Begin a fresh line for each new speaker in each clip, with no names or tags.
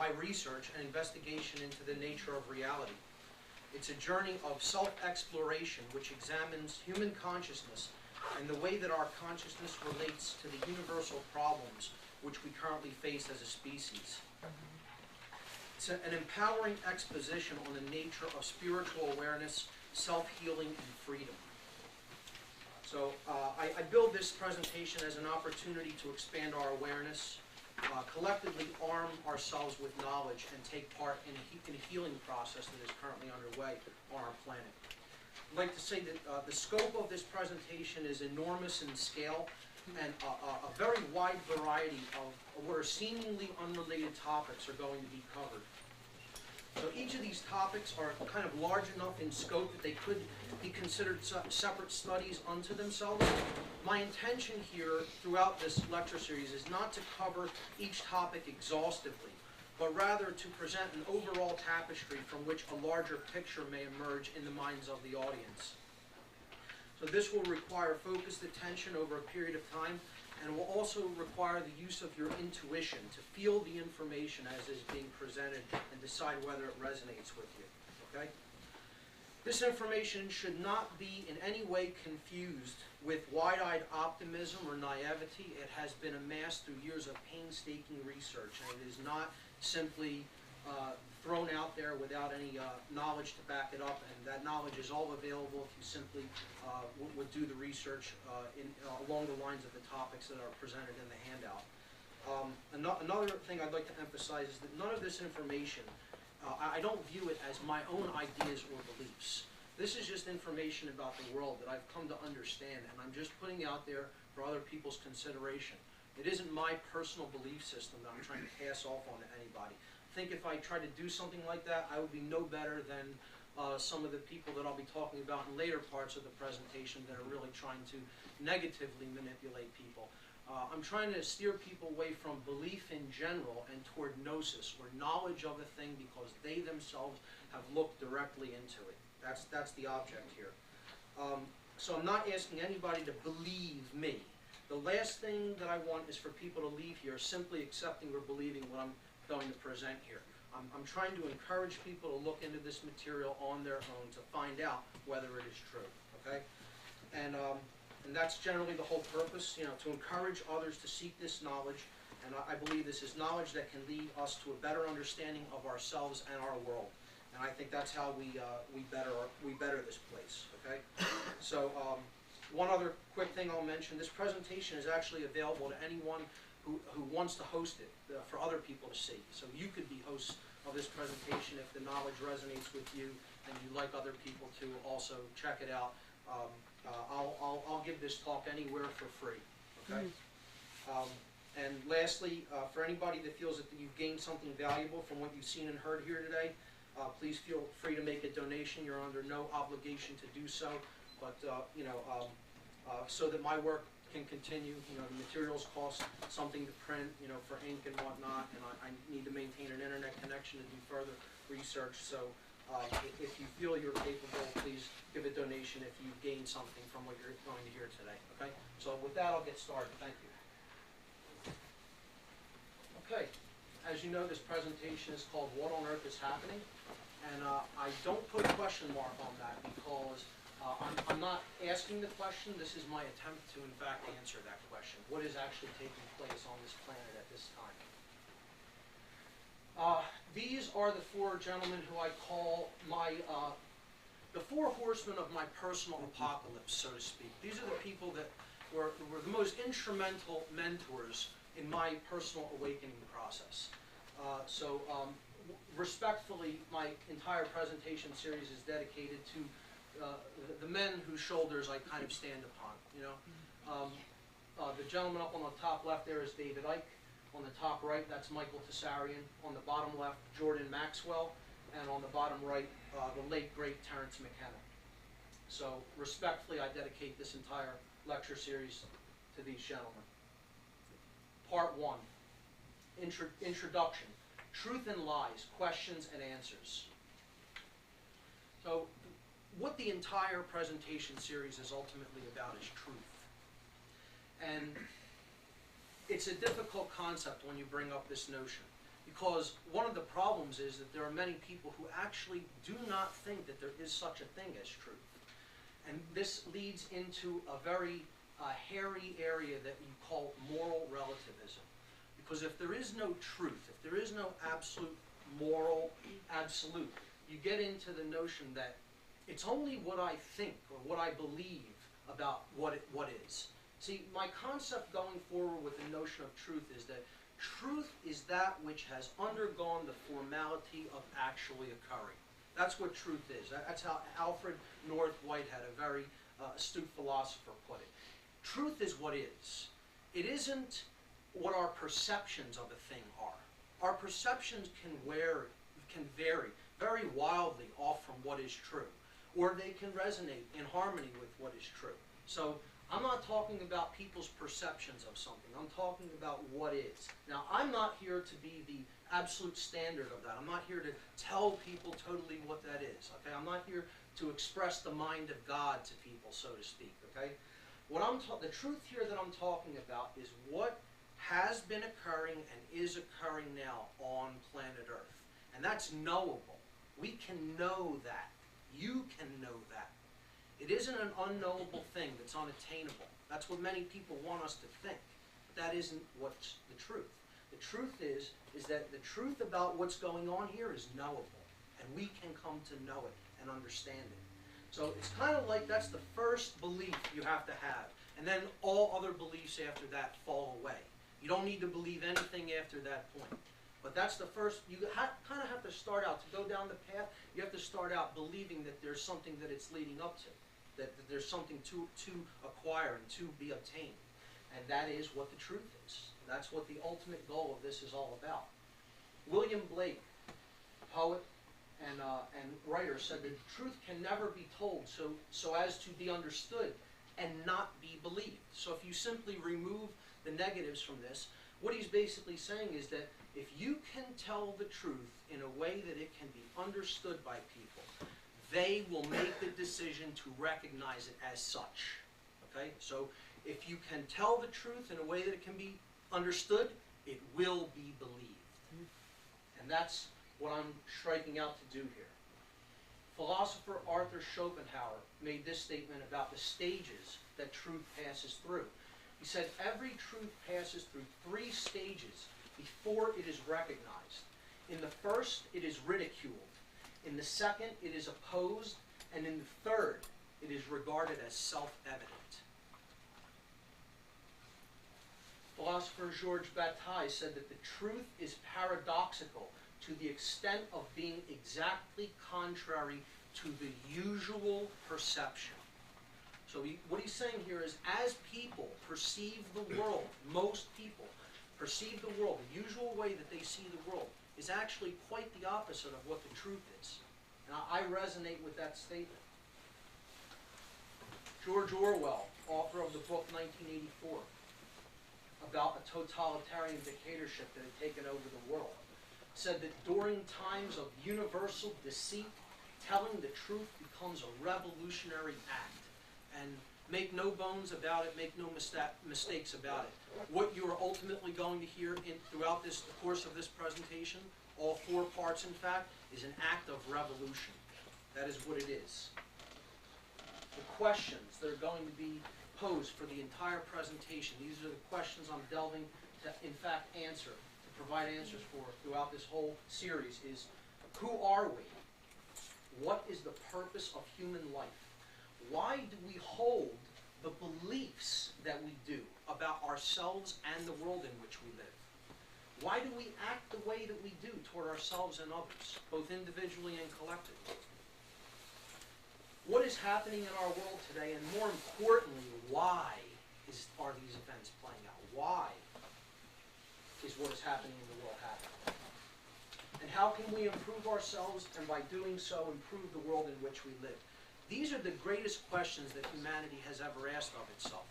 my research and investigation into the nature of reality. It's a journey of self-exploration which examines human consciousness and the way that our consciousness relates to the universal problems which we currently face as a species. It's an empowering exposition on the nature of spiritual awareness, self-healing, and freedom. So I build this presentation as an opportunity to expand our awareness, collectively arm ourselves with knowledge, and take part in a healing process that is currently underway on our planet. I'd like to say that the scope of this presentation is enormous in scale, and a very wide variety of where seemingly unrelated topics are going to be covered. So each of these topics are kind of large enough in scope that they could be considered separate studies unto themselves. My intention here throughout this lecture series is not to cover each topic exhaustively, but rather to present an overall tapestry from which a larger picture may emerge in the minds of the audience. So this will require focused attention over a period of time, and will also require the use of your intuition to feel the information as is being presented and decide whether it resonates with you. Okay? This information should not be in any way confused with wide-eyed optimism or naivety. It has been amassed through years of painstaking research, and it is not simply thrown out there without any knowledge to back it up, and that knowledge is all available if you simply would do the research along the lines of the topics that are presented in the handout. Another thing I'd like to emphasize is that none of this information, I don't view it as my own ideas or beliefs. This is just information about the world that I've come to understand, and I'm just putting it out there for other people's consideration. It isn't my personal belief system that I'm trying to pass off on to anybody. I think if I tried to do something like that, I would be no better than some of the people that I'll be talking about in later parts of the presentation that are really trying to negatively manipulate people. I'm trying to steer people away from belief in general and toward gnosis, or knowledge of a thing because they themselves have looked directly into it. That's the object here. So I'm not asking anybody to believe me. The last thing that I want is for people to leave here simply accepting or believing what I'm going to present here. I'm trying to encourage people to look into this material on their own to find out whether it is true. Okay, and that's generally the whole purpose. You know, to encourage others to seek this knowledge, and I believe this is knowledge that can lead us to a better understanding of ourselves and our world. And I think that's how we better this place. Okay, so one other quick thing I'll mention: this presentation is actually available to anyone who wants to host it for other people to see. So you could be hosts of this presentation if the knowledge resonates with you and you'd like other people to also check it out. I'll give this talk anywhere for free. Okay. And lastly, for anybody that feels that you've gained something valuable from what you've seen and heard here today, please feel free to make a donation. You're under no obligation to do so, but so that my work can continue. You know, the materials cost something to print, you know, for ink and whatnot, and I need to maintain an internet connection to do further research. So if you feel you're capable, please give a donation if you gain something from what you're going to hear today. Okay? So with that, I'll get started. Thank you. Okay. As you know, this presentation is called What on Earth is Happening? And I don't put a question mark on that because I'm not asking the question. This is my attempt to, in fact, answer that question. What is actually taking place on this planet at this time? These are the four gentlemen who I call the four horsemen of my personal apocalypse, so to speak. These are the people that were the most instrumental mentors in my personal awakening process. Respectfully, my entire presentation series is dedicated to the men whose shoulders I kind of stand upon. You know, the gentleman up on the top left there is David Icke. On the top right, that's Michael Tessarian. On the bottom left, Jordan Maxwell. And on the bottom right, the late, great Terence McKenna. So respectfully, I dedicate this entire lecture series to these gentlemen. Part 1, Introduction, Truth and Lies, Questions and Answers. So what the entire presentation series is ultimately about is truth. And it's a difficult concept when you bring up this notion. Because one of the problems is that there are many people who actually do not think that there is such a thing as truth. And this leads into a very hairy area that you call moral relativism. Because if there is no truth, if there is no absolute moral absolute, you get into the notion that it's only what I think or what I believe about what is. See, my concept going forward with the notion of truth is that truth is that which has undergone the formality of actually occurring. That's what truth is. That's how Alfred North Whitehead, a very astute philosopher, put it. Truth is what is. It isn't what our perceptions of a thing are. Our perceptions can vary very wildly off from what is true, or they can resonate in harmony with what is true. So I'm not talking about people's perceptions of something. I'm talking about what is. Now, I'm not here to be the absolute standard of that. I'm not here to tell people totally what that is. Okay? I'm not here to express the mind of God to people, so to speak. Okay? The truth here that I'm talking about is what has been occurring and is occurring now on planet Earth. And that's knowable. We can know that. You can know that. It isn't an unknowable thing that's unattainable. That's what many people want us to think. But that isn't what's the truth. The truth is that the truth about what's going on here is knowable. And we can come to know it and understand it. So it's kind of like that's the first belief you have to have. And then all other beliefs after that fall away. You don't need to believe anything after that point. But that's the first, you kind of have to start out, to go down the path, you have to start out believing that there's something that it's leading up to. That there's something to acquire and to be obtained. And that is what the truth is. That's what the ultimate goal of this is all about. William Blake, poet and writer, said that truth can never be told so as to be understood and not be believed. So if you simply remove the negatives from this, what he's basically saying is that if you can tell the truth in a way that it can be understood by people, they will make the decision to recognize it as such. Okay? So if you can tell the truth in a way that it can be understood, it will be believed. And that's what I'm striking out to do here. Philosopher Arthur Schopenhauer made this statement about the stages that truth passes through. He said, every truth passes through 3 stages before it is recognized. In the first, it is ridiculed. In the second, it is opposed. And in the third, it is regarded as self-evident. Philosopher Georges Bataille said that the truth is paradoxical to the extent of being exactly contrary to the usual perception. So what he's saying here is, as people perceive the world, most people perceive the world, the usual way that they see the world is actually quite the opposite of what the truth is. And I resonate with that statement. George Orwell, author of the book 1984, about a totalitarian dictatorship that had taken over the world, said that during times of universal deceit, telling the truth becomes a revolutionary act. And make no bones about it, make no mistakes about it. What you are ultimately going to hear throughout the course of this presentation, all 4 parts in fact, is an act of revolution. That is what it is. The questions that are going to be posed for the entire presentation, these are the questions I'm delving to in fact answer, to provide answers for throughout this whole series, is who are we? What is the purpose of human life? Why do we hold the beliefs that we do about ourselves and the world in which we live? Why do we act the way that we do toward ourselves and others, both individually and collectively? What is happening in our world today, and more importantly, why are these events playing out? Why is what is happening in the world happening? And how can we improve ourselves, and by doing so, improve the world in which we live? These are the greatest questions that humanity has ever asked of itself.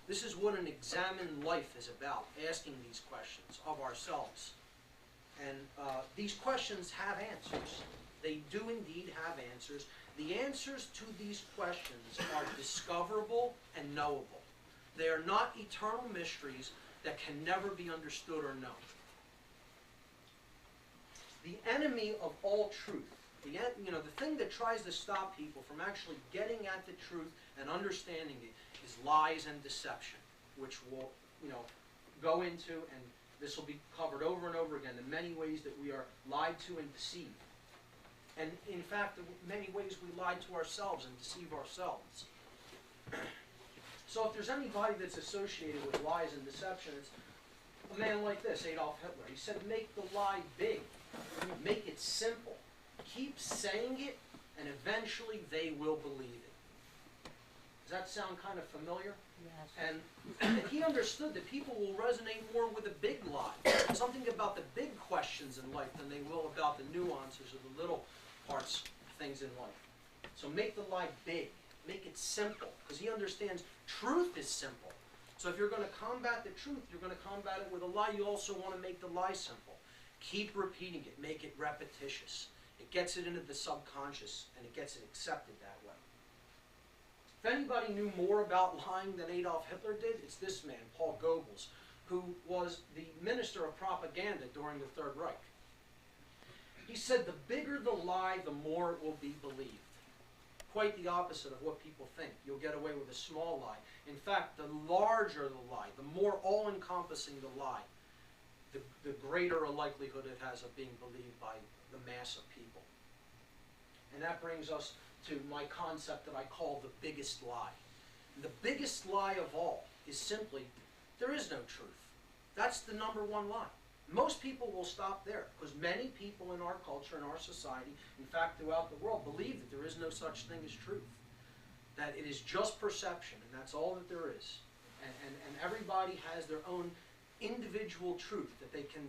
This is what an examined life is about, asking these questions of ourselves. And these questions have answers. They do indeed have answers. The answers to these questions are discoverable and knowable. They are not eternal mysteries that can never be understood or known. The enemy of all truth, the thing that tries to stop people from actually getting at the truth and understanding it is lies and deception, which we'll go into, and this will be covered over and over again, the many ways that we are lied to and deceived. And in fact, the many ways we lie to ourselves and deceive ourselves. So if there's anybody that's associated with lies and deception, it's a man like this, Adolf Hitler. He said, make the lie big, make it simple, keep saying it, and eventually they will believe it. Does that sound kind of familiar?
Yes.
And he understood that people will resonate more with a big lie, something about the big questions in life than they will about the nuances or the little parts of things in life. So make the lie big, make it simple, because he understands truth is simple. So if you're going to combat the truth, you're going to combat it with a lie. You also want to make the lie simple. Keep repeating it, make it repetitious. It gets it into the subconscious, and it gets it accepted that way. If anybody knew more about lying than Adolf Hitler did, it's this man, Paul Goebbels, who was the minister of propaganda during the Third Reich. He said the bigger the lie, the more it will be believed. Quite the opposite of what people think. You'll get away with a small lie. In fact, the larger the lie, the more all-encompassing the lie, the greater a likelihood it has of being believed by the mass of people. And that brings us to my concept that I call the biggest lie. The biggest lie of all is simply, there is no truth. That's the number one lie. Most people will stop there, because many people in our culture, in our society, in fact throughout the world, believe that there is no such thing as truth. That it is just perception, and that's all that there is. And everybody has their own individual truth that they can,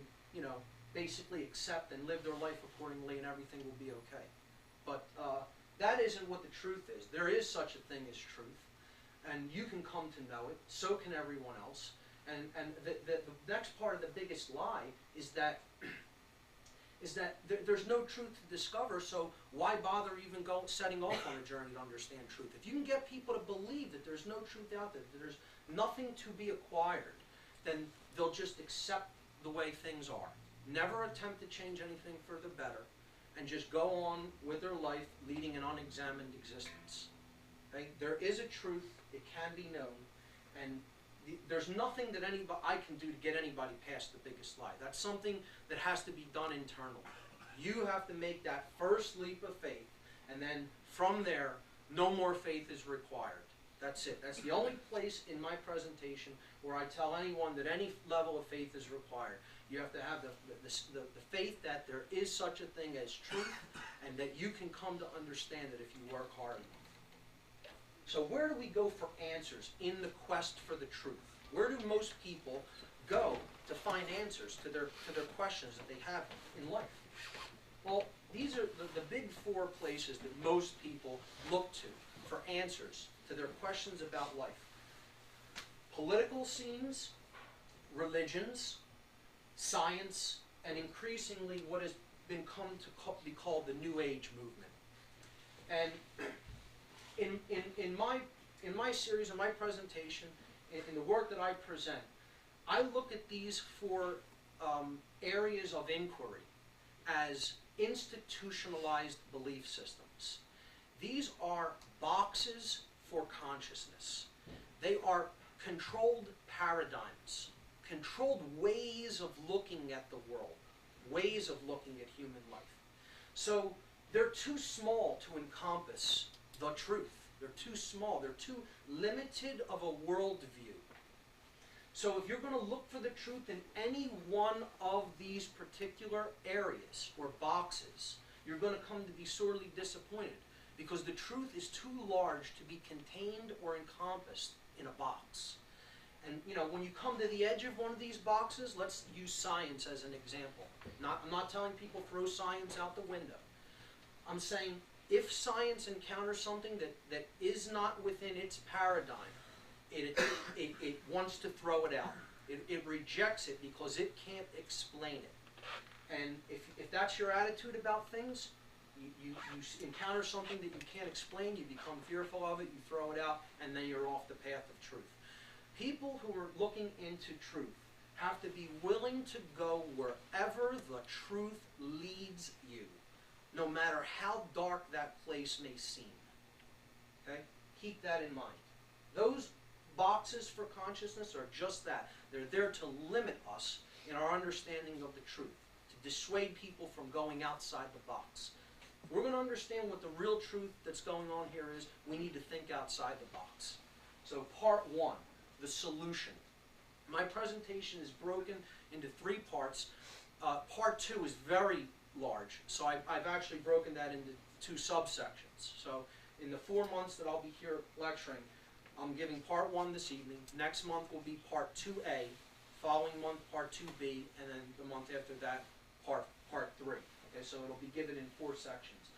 basically accept and live their life accordingly, and everything will be okay. But that isn't what the truth is. There is such a thing as truth, and you can come to know it. So can everyone else. And the next part of the biggest lie is that there's no truth to discover, so why bother even setting off on a journey to understand truth? If you can get people to believe that there's no truth out there, that there's nothing to be acquired, then they'll just accept the way things are. Never attempt to change anything for the better, and just go on with their life leading an unexamined existence. Okay? There is a truth, it can be known, and there's nothing that I can do to get anybody past the biggest lie. That's something that has to be done internally. You have to make that first leap of faith, and then from there, no more faith is required. That's it. That's the only place in my presentation where I tell anyone that any level of faith is required. You have to have the faith that there is such a thing as truth, and that you can come to understand it if you work hard enough. So where do we go for answers in the quest for the truth? Where do most people go to find answers to their questions that they have in life? Well, these are the big four places that most people look to for answers to their questions about life. Political scenes, religions, science, and increasingly what has come to be called the New Age movement. And in my series, in my presentation, in the work that I present, I look at these four areas of inquiry as institutionalized belief systems. These are boxes for consciousness. They are controlled paradigms, controlled ways of looking at the world, ways of looking at human life. So they're too small to encompass the truth. They're too small. They're too limited of a worldview. So if you're going to look for the truth in any one of these particular areas or boxes, you're going to come to be sorely disappointed, because the truth is too large to be contained or encompassed in a box. And when you come to the edge of one of these boxes, let's use science as an example. I'm not telling people throw science out the window. I'm saying if science encounters something that is not within its paradigm, it wants to throw it out. It rejects it because it can't explain it. And if that's your attitude about things, you encounter something that you can't explain, you become fearful of it, you throw it out, and then you're off the path of truth. People who are looking into truth have to be willing to go wherever the truth leads you, no matter how dark that place may seem. Okay? Keep that in mind. Those boxes for consciousness are just that. They're there to limit us in our understanding of the truth, to dissuade people from going outside the box. If we're going to understand what the real truth that's going on here is, we need to think outside the box. So part one, the solution. My presentation is broken into 3 parts. Part 2 is very large, so I've actually broken that into 2 subsections. So in the 4 months that I'll be here lecturing, I'm giving part 1 this evening. Next month will be part 2A, following month part 2B, and then the month after that part 3. Okay, so it'll be given in 4 sections.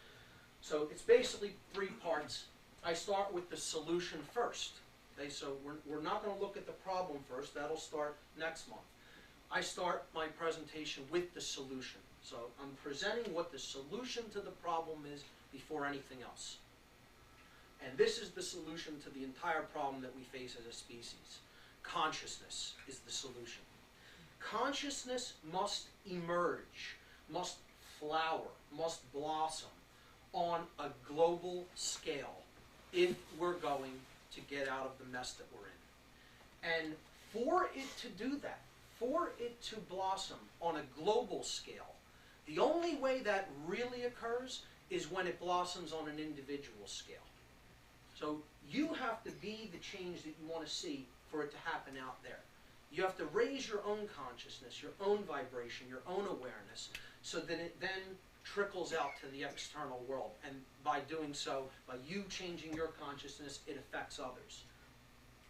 So it's basically 3 parts. I start with the solution first. Okay, so we're not going to look at the problem first. That'll start next month. I start my presentation with the solution. So I'm presenting what the solution to the problem is before anything else. And this is the solution to the entire problem that we face as a species. Consciousness is the solution. Consciousness must emerge, must flower, must blossom on a global scale if we're going to get out of the mess that we're in. And for it to do that, for it to blossom on a global scale, the only way that really occurs is when it blossoms on an individual scale. So you have to be the change that you want to see for it to happen out there. You have to raise your own consciousness, your own vibration, your own awareness, so that it then trickles out to the external world. And by doing so, by you changing your consciousness, it affects others.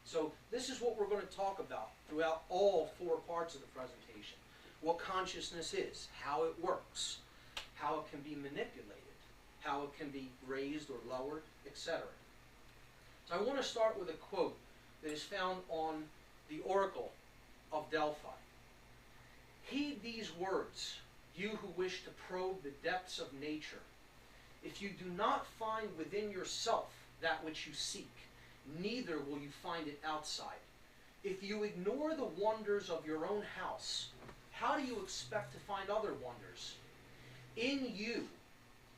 So this is what we're going to talk about throughout all 4 parts of the presentation. What consciousness is, how it works, how it can be manipulated, how it can be raised or lowered, etc. So I want to start with a quote that is found on the Oracle of Delphi. Heed these words, you who wish to probe the depths of nature. If you do not find within yourself that which you seek, neither will you find it outside. If you ignore the wonders of your own house, how do you expect to find other wonders? In you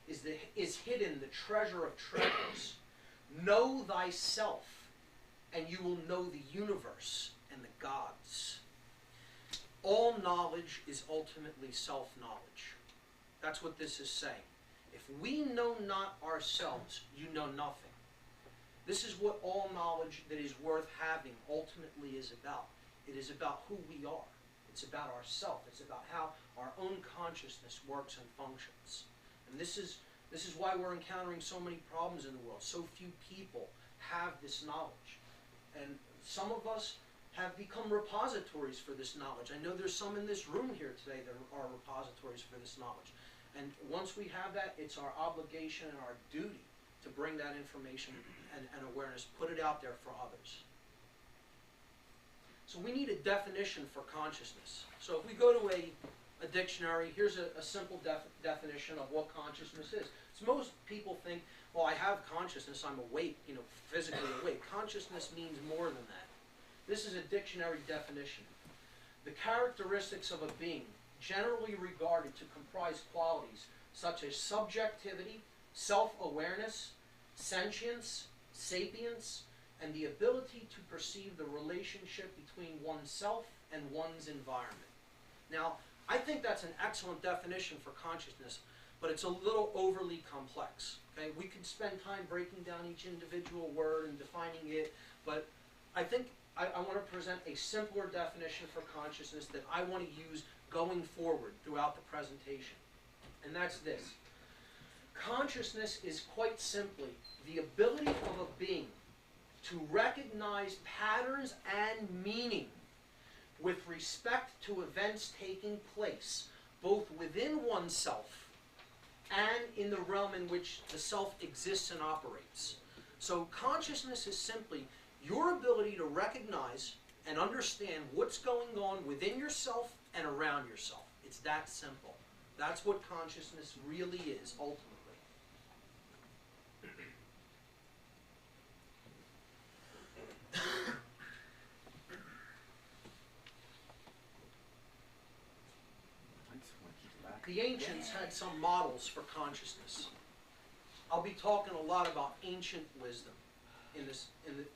is hidden the treasure of treasures. Know thyself, and you will know the universe and the gods. All knowledge is ultimately self-knowledge. That's what this is saying. If we know not ourselves, you know nothing. This is what all knowledge that is worth having ultimately is about. It is about who we are. It's about ourself. It's about how our own consciousness works and functions. And this is why we're encountering so many problems in the world. So few people have this knowledge. And some of us have become repositories for this knowledge. I know there's some in this room here today that are repositories for this knowledge. And once we have that, it's our obligation and our duty to bring that information and awareness, put it out there for others. So we need a definition for consciousness. So if we go to a dictionary, here's a simple definition of what consciousness is. So most people think, well, I have consciousness, I'm awake, physically awake. Consciousness means more than that. This is a dictionary definition. The characteristics of a being generally regarded to comprise qualities such as subjectivity, self-awareness, sentience, sapience, and the ability to perceive the relationship between oneself and one's environment. Now, I think that's an excellent definition for consciousness, but it's a little overly complex. Okay? We could spend time breaking down each individual word and defining it, but I think I want to present a simpler definition for consciousness that I want to use going forward throughout the presentation. And that's this. Consciousness is quite simply the ability of a being to recognize patterns and meaning with respect to events taking place, both within oneself and in the realm in which the self exists and operates. So consciousness is simply your ability to recognize and understand what's going on within yourself and around yourself. It's that simple. That's what consciousness really is, ultimately. the ancients had some models for consciousness. I'll be talking a lot about ancient wisdom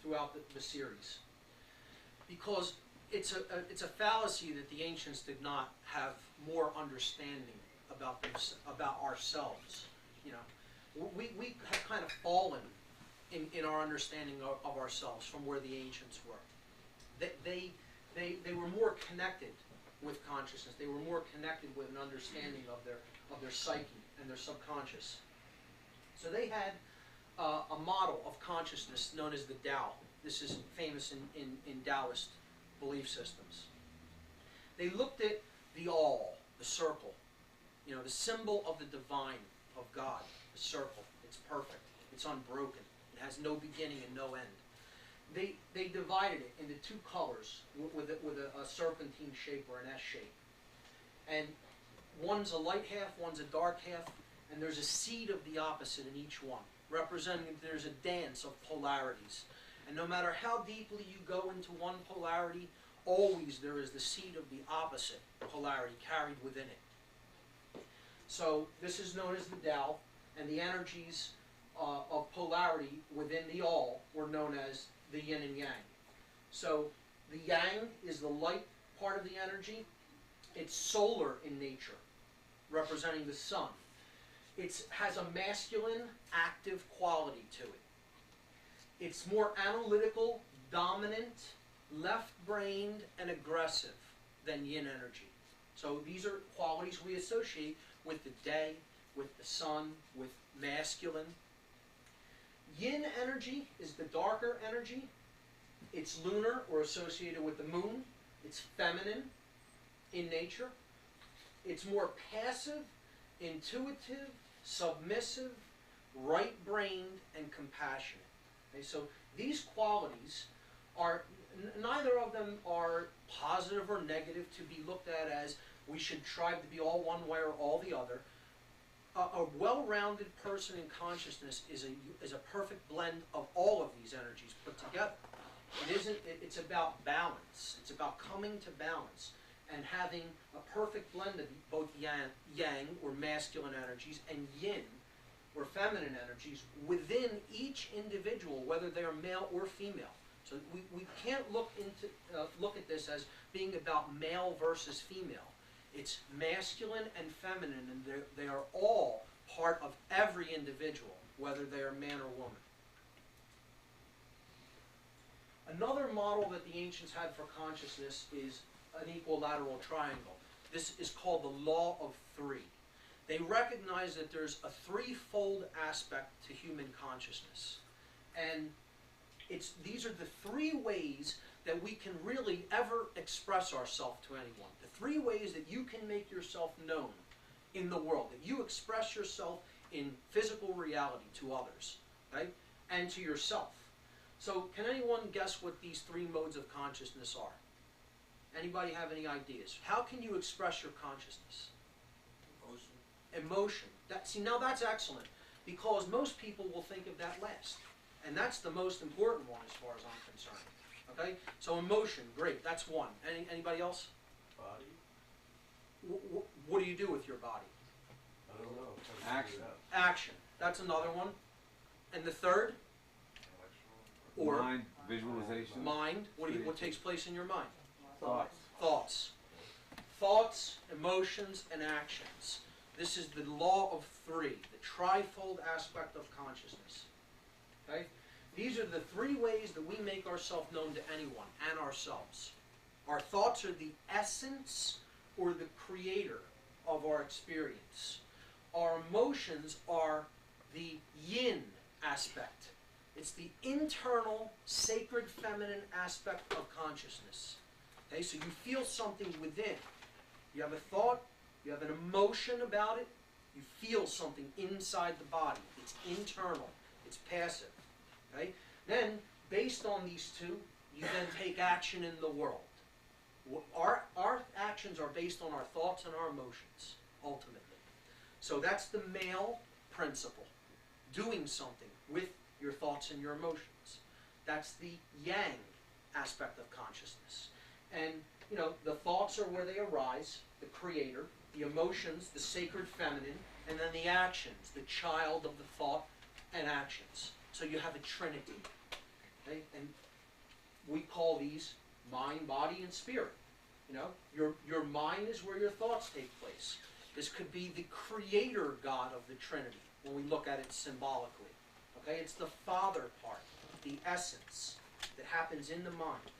throughout the series, because it's a fallacy that the ancients did not have more understanding about ourselves. You know, we have kind of fallen in our understanding of ourselves from where the ancients were. They were more connected with consciousness. They were more connected with an understanding of their psyche and their subconscious. So they had a model of consciousness known as the Tao. This is famous in Taoist belief systems. They looked at the all, the circle, you know, the symbol of the divine, of God, the circle. It's perfect. It's unbroken. It has no beginning and no end. They divided it into two colors with a serpentine shape or an S shape. And one's a light half, one's a dark half, and there's a seed of the opposite in each one, representing that there's a dance of polarities. And no matter how deeply you go into one polarity, always there is the seed of the opposite polarity carried within it. So this is known as the Tao, and the energies of polarity within the all were known as the yin and yang. So the yang is the light part of the energy. It's solar in nature, representing the sun. It has a masculine, active quality to it. It's more analytical, dominant, left-brained, and aggressive than yin energy. So these are qualities we associate with the day, with the sun, with masculine. Yin energy is the darker energy. It's lunar or associated with the moon. It's feminine in nature. It's more passive, intuitive, submissive, right-brained, and compassionate. Okay, so these qualities are, neither of them are positive or negative to be looked at as we should try to be all one way or all the other. A well-rounded person in consciousness is a perfect blend of all of these energies put together. It's about balance. It's about coming to balance and having a perfect blend of both yang, or masculine energies, and yin, or feminine energies, within each individual, whether they are male or female. So we can't look at this as being about male versus female. It's masculine and feminine, and they are all part of every individual, whether they are man or woman. Another model that the ancients had for consciousness is an equilateral triangle. This is called the law of three. They recognize that there's a threefold aspect to human consciousness. And these are the three ways that we can really ever express ourselves to anyone. The three ways that you can make yourself known in the world, that you express yourself in physical reality to others, okay? And to yourself. So can anyone guess what these three modes of consciousness are? Anybody have any ideas? How can you express your consciousness? Emotion. See, now that's excellent, because most people will think of that last. And that's the most important one as far as I'm concerned. Okay? So emotion, great, that's one. Anybody else?
Body.
What do you do with your body?
I don't know.
Action.
Action. That's another one. And the third? Or
Mind, visualization.
mind. What takes place in your mind?
Thoughts.
Thoughts. Thoughts, emotions, and actions. This is the law of three, the trifold aspect of consciousness. Okay? These are the three ways that we make ourselves known to anyone and ourselves. Our thoughts are the essence or the creator of our experience. Our emotions are the yin aspect. It's the internal, sacred, feminine aspect of consciousness. Okay, so you feel something within. You have a thought, you have an emotion about it, you feel something inside the body. It's internal, it's passive. Okay? Then, based on these two, you then take action in the world. Our actions are based on our thoughts and our emotions, ultimately. So that's the male principle, doing something with your thoughts and your emotions. That's the yang aspect of consciousness. And, you know, the thoughts are where they arise, the creator. the emotions, the sacred feminine, and then the actions, the child of the thought and actions. So you have a trinity. Okay? And we call these mind, body, and spirit. You know, your mind is where your thoughts take place. This could be the creator God of the Trinity when we look at it symbolically. Okay? It's the father part, the essence that happens in the mind.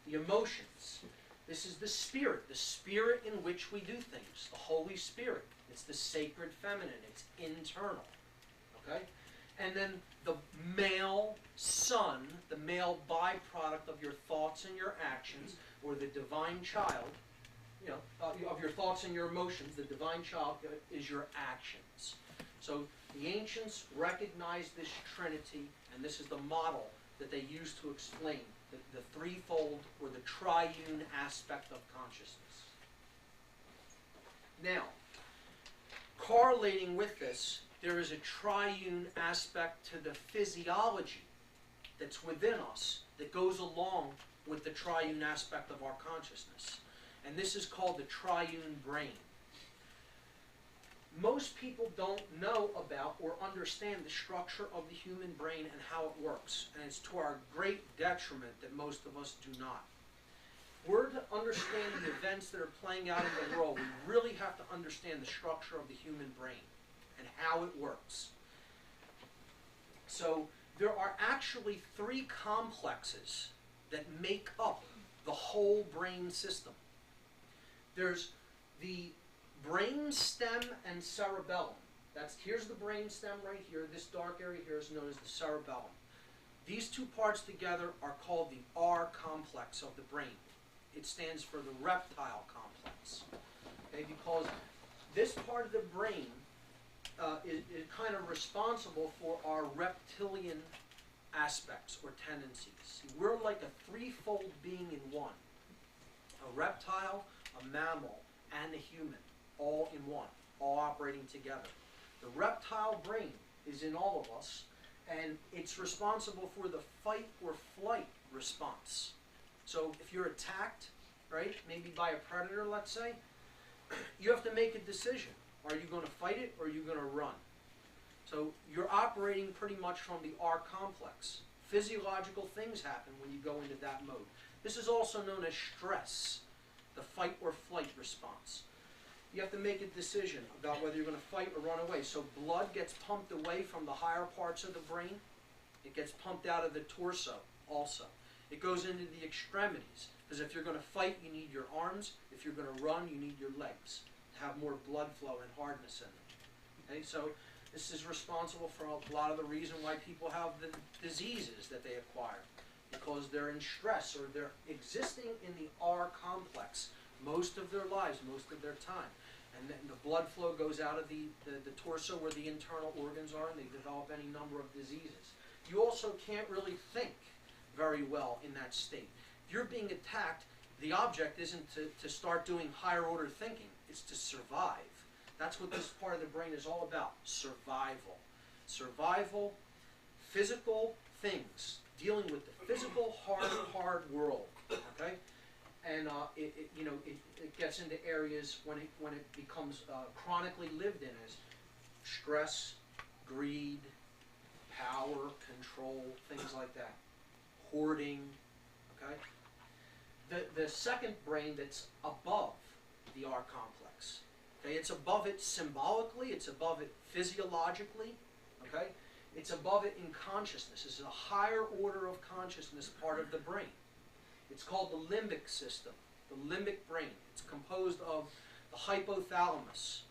The emotions. This is the spirit in which we do things, the Holy Spirit. It's the sacred feminine. It's internal. Okay? And then the male son, the male byproduct of your thoughts and your actions, or the divine child, you know, of your thoughts and your emotions, the divine child is your actions. So the ancients recognized this trinity, and this is the model that they used to explain the threefold or the triune aspect of consciousness. Now, correlating with this, there is a triune aspect to the physiology that's within us that goes along with the triune aspect of our consciousness. And this is called the triune brain. Most people don't know about or understand the structure of the human brain and how it works. And it's to our great detriment that most of us do not. We're to understand the events that are playing out in the world, we really have to understand the structure of the human brain and how it works. So there are actually three complexes that make up the whole brain system. There's the brain stem and cerebellum. Here's the brain stem right here. This dark area here is known as the cerebellum. These two parts together are called the R complex of the brain. It stands for the reptile complex. Okay, because this part of the brain is kind of responsible for our reptilian aspects or tendencies. See, we're like a threefold being in one. A reptile, a mammal, and a human, all in one, all operating together. The reptile brain is in all of us, and it's responsible for the fight or flight response. So if you're attacked, right, maybe by a predator, let's say, you have to make a decision. Are you going to fight it or are you going to run? So you're operating pretty much from the R complex. Physiological things happen when you go into that mode. This is also known as stress, the fight or flight response. You have to make a decision about whether you're going to fight or run away. So blood gets pumped away from the higher parts of the brain. It gets pumped out of the torso also. It goes into the extremities, because if you're going to fight, you need your arms. If you're going to run, you need your legs to have more blood flow and hardness in them. Okay, so this is responsible for a lot of the reason why people have the diseases that they acquire, because they're in stress or they're existing in the R complex most of their lives, most of their time. And then the blood flow goes out of the torso where the internal organs are, and they develop any number of diseases. You also can't really think very well in that state. If you're being attacked, the object isn't to start doing higher order thinking, it's to survive. That's what this part of the brain is all about, survival. Survival, physical things, dealing with the physical, hard world, okay? And it gets into areas when it becomes chronically lived in as stress, greed, power, control, things like that. Hoarding, okay? The second brain that's above the R complex, okay? It's above it symbolically, it's above it physiologically, okay? It's above it in consciousness. This is a higher order of consciousness part of the brain. It's called the limbic system, the limbic brain. It's composed of the hypothalamus,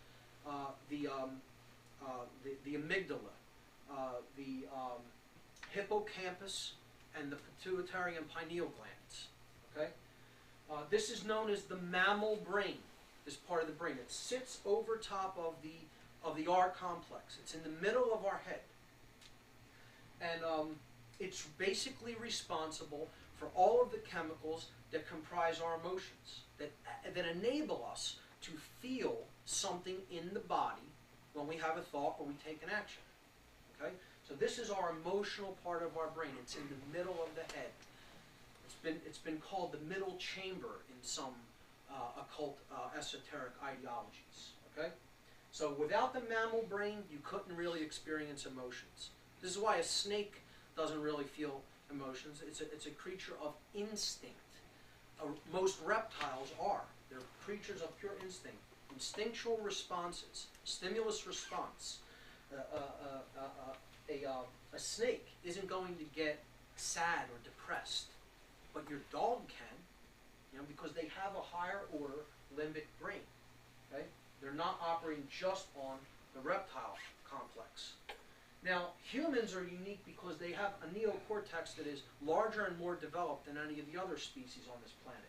the amygdala, the hippocampus, and the pituitary and pineal glands. Okay? This is known as the mammal brain, this part of the brain. It sits over top of the R complex. It's in the middle of our head. And it's basically responsible for all of the chemicals that comprise our emotions, that enable us to feel something in the body when we have a thought or we take an action. Okay? So this is our emotional part of our brain. It's in the middle of the head. It's been called the middle chamber in some occult, esoteric ideologies. Okay? So without the mammal brain, you couldn't really experience emotions. This is why a snake doesn't really feel emotions. It's a creature of instinct. Most reptiles are. They're creatures of pure instinct. Instinctual responses, stimulus response. A snake isn't going to get sad or depressed, but your dog can, you know, because they have a higher order limbic brain. Okay? They're not operating just on the reptile complex. Now, humans are unique because they have a neocortex that is larger and more developed than any of the other species on this planet.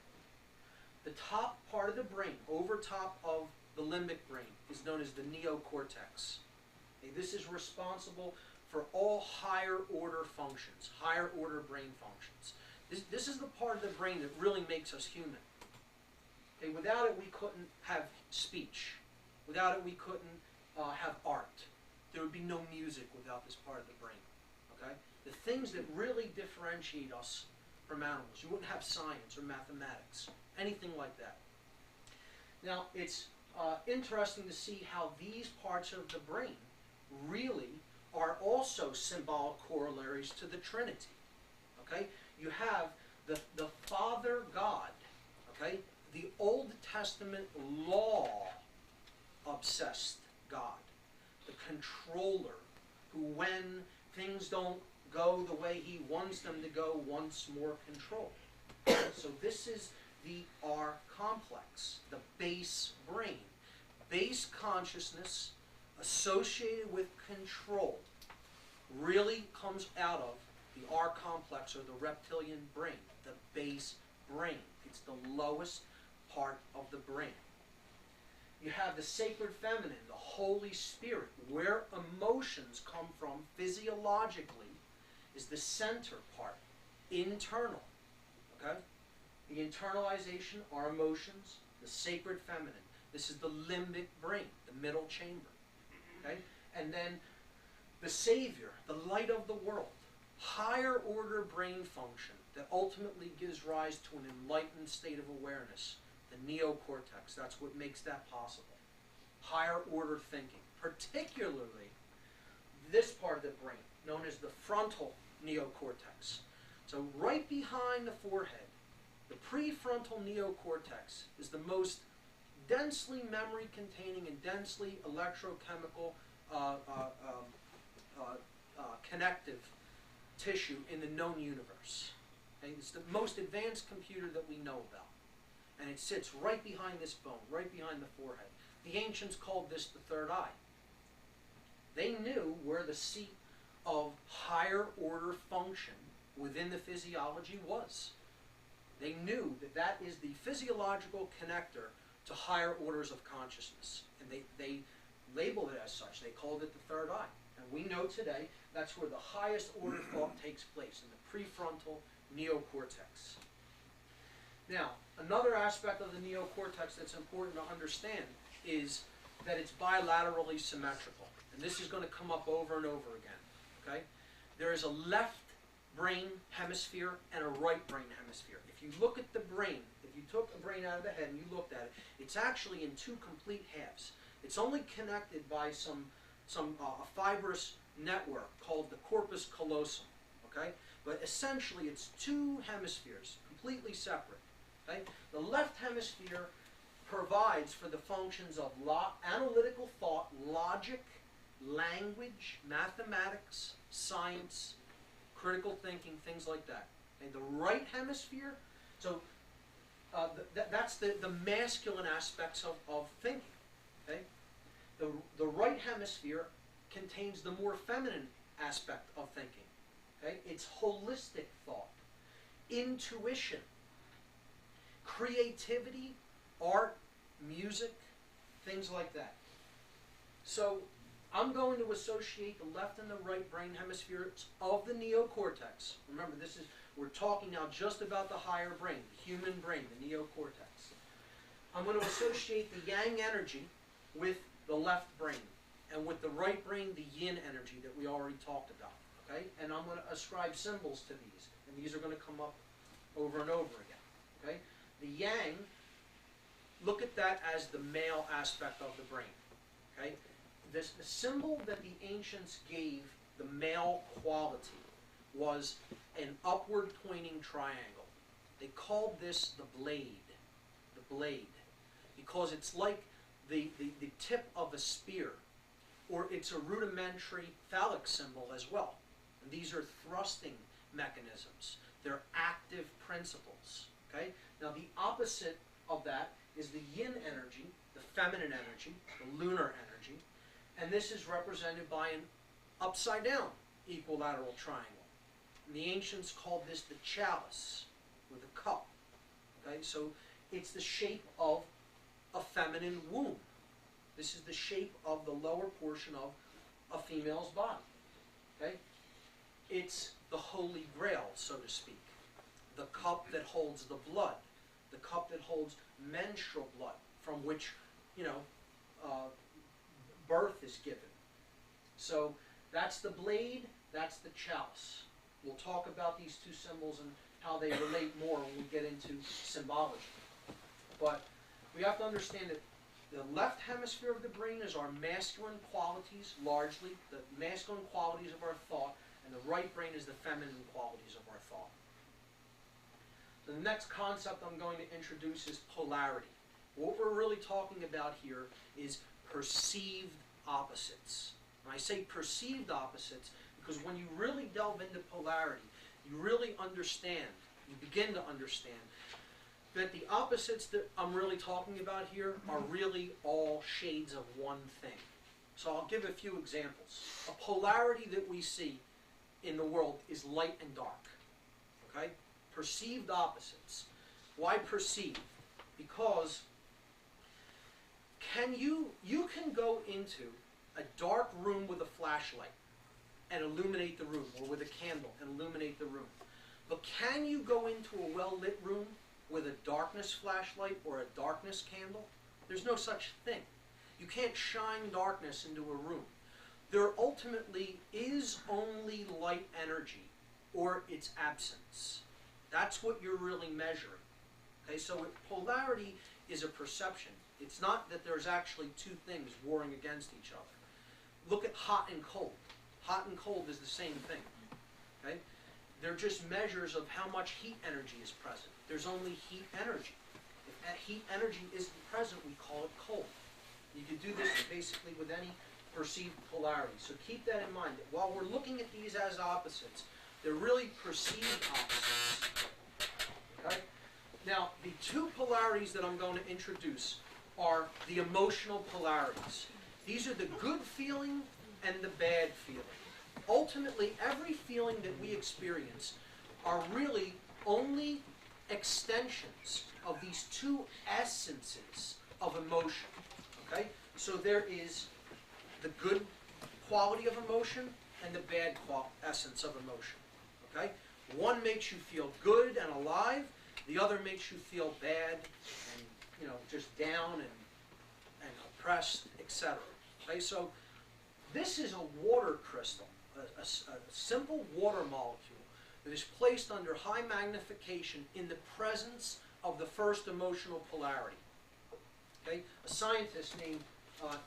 The top part of the brain, over top of the limbic brain, is known as the neocortex. Okay, this is responsible for all higher order functions, higher order brain functions. This is the part of the brain that really makes us human. Okay, without it, we couldn't have speech. Without it, we couldn't have art. There would be no music without this part of the brain. Okay? The things that really differentiate us from animals. You wouldn't have science or mathematics, anything like that. Now, it's interesting to see how these parts of the brain really are also symbolic corollaries to the Trinity. Okay? You have the Father God, okay? The Old Testament law-obsessed God, the controller, who when things don't go the way he wants them to go, wants more control. So this is the R complex, the base brain. Base consciousness associated with control really comes out of the R complex, or the reptilian brain, the base brain. It's the lowest part of the brain. You have the sacred feminine, the Holy Spirit, where emotions come from physiologically, is the center part, internal. Okay? The internalization are emotions, the sacred feminine. This is the limbic brain, the middle chamber. Okay? And then the Savior, the light of the world, higher order brain function that ultimately gives rise to an enlightened state of awareness, the neocortex. That's what makes that possible. Higher order thinking, particularly this part of the brain, known as the frontal neocortex. So right behind the forehead, the prefrontal neocortex is the most densely memory-containing and densely electrochemical connective tissue in the known universe. Okay? It's the most advanced computer that we know about. And it sits right behind this bone, right behind the forehead. The ancients called this the third eye. They knew where the seat of higher order function within the physiology was. They knew that that is the physiological connector to higher orders of consciousness. And they labeled it as such. They called it the third eye. And we know today that's where the highest order thought takes place, in the prefrontal neocortex. Now, another aspect of the neocortex that's important to understand is that it's bilaterally symmetrical. And this is going to come up over and over again. Okay? There is a left brain hemisphere and a right brain hemisphere. If you look at the brain, if you took a brain out of the head and you looked at it, it's actually in two complete halves. It's only connected by some fibrous network called the corpus callosum. Okay? But essentially it's two hemispheres, completely separate. Okay? The left hemisphere provides for the functions of analytical thought, logic, language, mathematics, science, critical thinking, things like that. Okay? The right hemisphere, so that's the masculine aspects of thinking. Okay? The right hemisphere contains the more feminine aspect of thinking. Okay? It's holistic thought, intuition, creativity, art, music, things like that. So I'm going to associate the left and the right brain hemispheres of the neocortex. Remember, we're talking now just about the higher brain, the human brain, the neocortex. I'm going to associate the yang energy with the left brain, and with the right brain, the yin energy that we already talked about. Okay? And I'm going to ascribe symbols to these, and these are going to come up over and over again. Okay? The yang look at that as the male aspect of the brain. Okay? The symbol that the ancients gave the male quality was an upward pointing triangle. They called this the blade, because it's like the tip of a spear, or it's a rudimentary phallic symbol as well. And these are thrusting mechanisms. They're active principles. Okay? Now the opposite of that is the yin energy, the feminine energy, the lunar energy, and this is represented by an upside down equilateral triangle. And the ancients called this the chalice, or the cup. Okay? So it's the shape of a feminine womb. This is the shape of the lower portion of a female's body. Okay? It's the holy grail, so to speak. The cup that holds the blood. The cup that holds menstrual blood, from which, birth is given. So that's the blade, that's the chalice. We'll talk about these two symbols and how they relate more when we get into symbology. But we have to understand that the left hemisphere of the brain is our masculine qualities, largely, the masculine qualities of our thought, and the right brain is the feminine qualities of our thought. So the next concept I'm going to introduce is polarity. What we're really talking about here is perceived opposites. And I say perceived opposites because when you really delve into polarity, you really understand, you begin to understand, that the opposites that I'm really talking about here are really all shades of one thing. So I'll give a few examples. A polarity that we see in the world is light and dark. Okay? Perceived opposites. Why perceived? Because you can go into a dark room with a flashlight and illuminate the room, or with a candle and illuminate the room. But can you go into a well-lit room with a darkness flashlight or a darkness candle? There's no such thing. You can't shine darkness into a room. There ultimately is only light energy or its absence. That's what you're really measuring. Okay, so polarity is a perception. It's not that there's actually two things warring against each other. Look at hot and cold. Hot and cold is the same thing. Okay? They're just measures of how much heat energy is present. There's only heat energy. If heat energy isn't present, we call it cold. You can do this basically with any perceived polarity. So keep that in mind. While we're looking at these as opposites, they're really perceived opposites. Okay? Now, the two polarities that I'm going to introduce are the emotional polarities. These are the good feeling and the bad feeling. Ultimately, every feeling that we experience are really only extensions of these two essences of emotion. Okay? So there is the good quality of emotion and the bad essence of emotion. Okay? One makes you feel good and alive. The other makes you feel bad and just down and oppressed, etc. Okay? So this is a water crystal, a simple water molecule that is placed under high magnification in the presence of the first emotional polarity. Okay? A scientist named,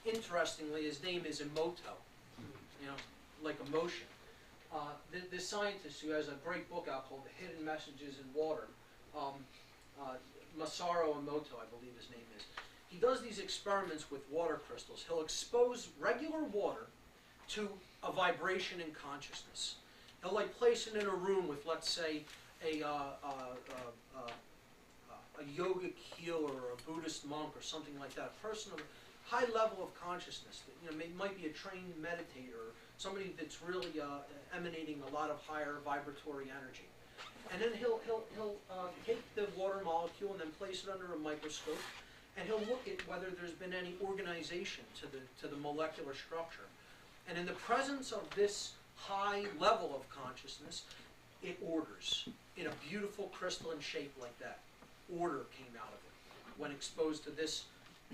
interestingly, his name is Emoto, like emotion. This scientist who has a great book out called The Hidden Messages in Water, Masaru Emoto, I believe his name is. He does these experiments with water crystals. He'll expose regular water to a vibration in consciousness. He'll place it in a room with, let's say, a yogic healer or a Buddhist monk or something like that, a person of a high level of consciousness that might be a trained meditator or somebody that's really emanating a lot of higher vibratory energy. And then he'll take the water molecule and then place it under a microscope, and he'll look at whether there's been any organization to the molecular structure. And in the presence of this high level of consciousness, it orders in a beautiful crystalline shape like that. Order came out of it when exposed to this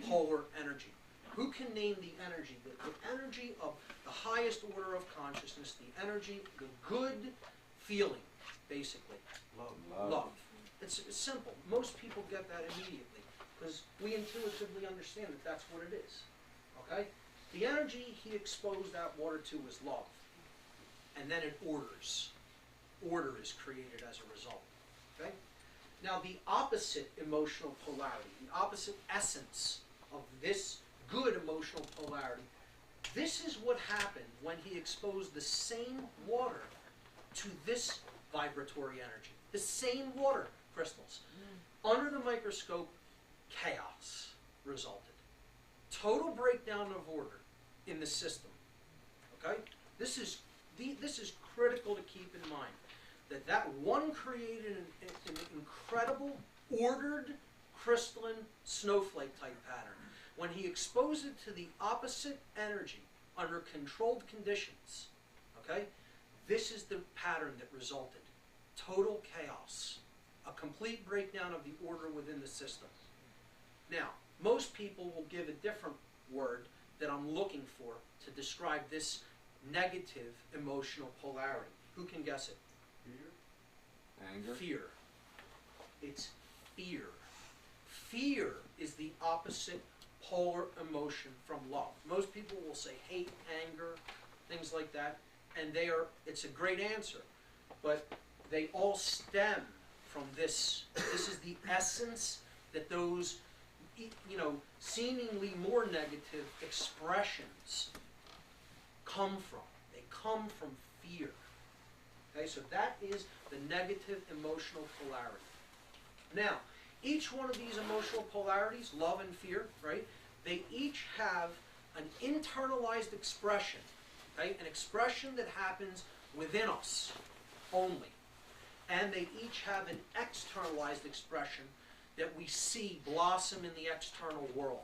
polar energy. Who can name the energy? The energy of the highest order of consciousness, the energy, the good feeling, basically.
Love.
Love. It's simple. Most people get that immediately. because we intuitively understand that that's what it is. Okay? The energy he exposed that water to was love. And then it orders. Order is created as a result. Okay? Now the opposite emotional polarity, the opposite essence of this good emotional polarity, this is what happened when he exposed the same water to this vibratory energy. The same water crystals. Under the microscope, chaos resulted. Total breakdown of order in the system. Okay? This is critical to keep in mind. That one created an incredible, ordered, crystalline, snowflake-type pattern. When he exposed it to the opposite energy under controlled conditions, okay, this is the pattern that resulted. Total chaos. A complete breakdown of the order within the system. Now, most people will give a different word that I'm looking for to describe this negative emotional polarity. Who can guess it?
Fear? Anger?
Fear. It's fear. Fear is the opposite polar emotion from love. Most people will say hate, anger, things like that, and it's a great answer, but they all stem from this. This is the essence that those, seemingly more negative expressions come from. They come from fear. Okay, so that is the negative emotional polarity. Now, each one of these emotional polarities, love and fear, right, they each have an internalized expression, okay, an expression that happens within us only. And they each have an externalized expression that we see blossom in the external world.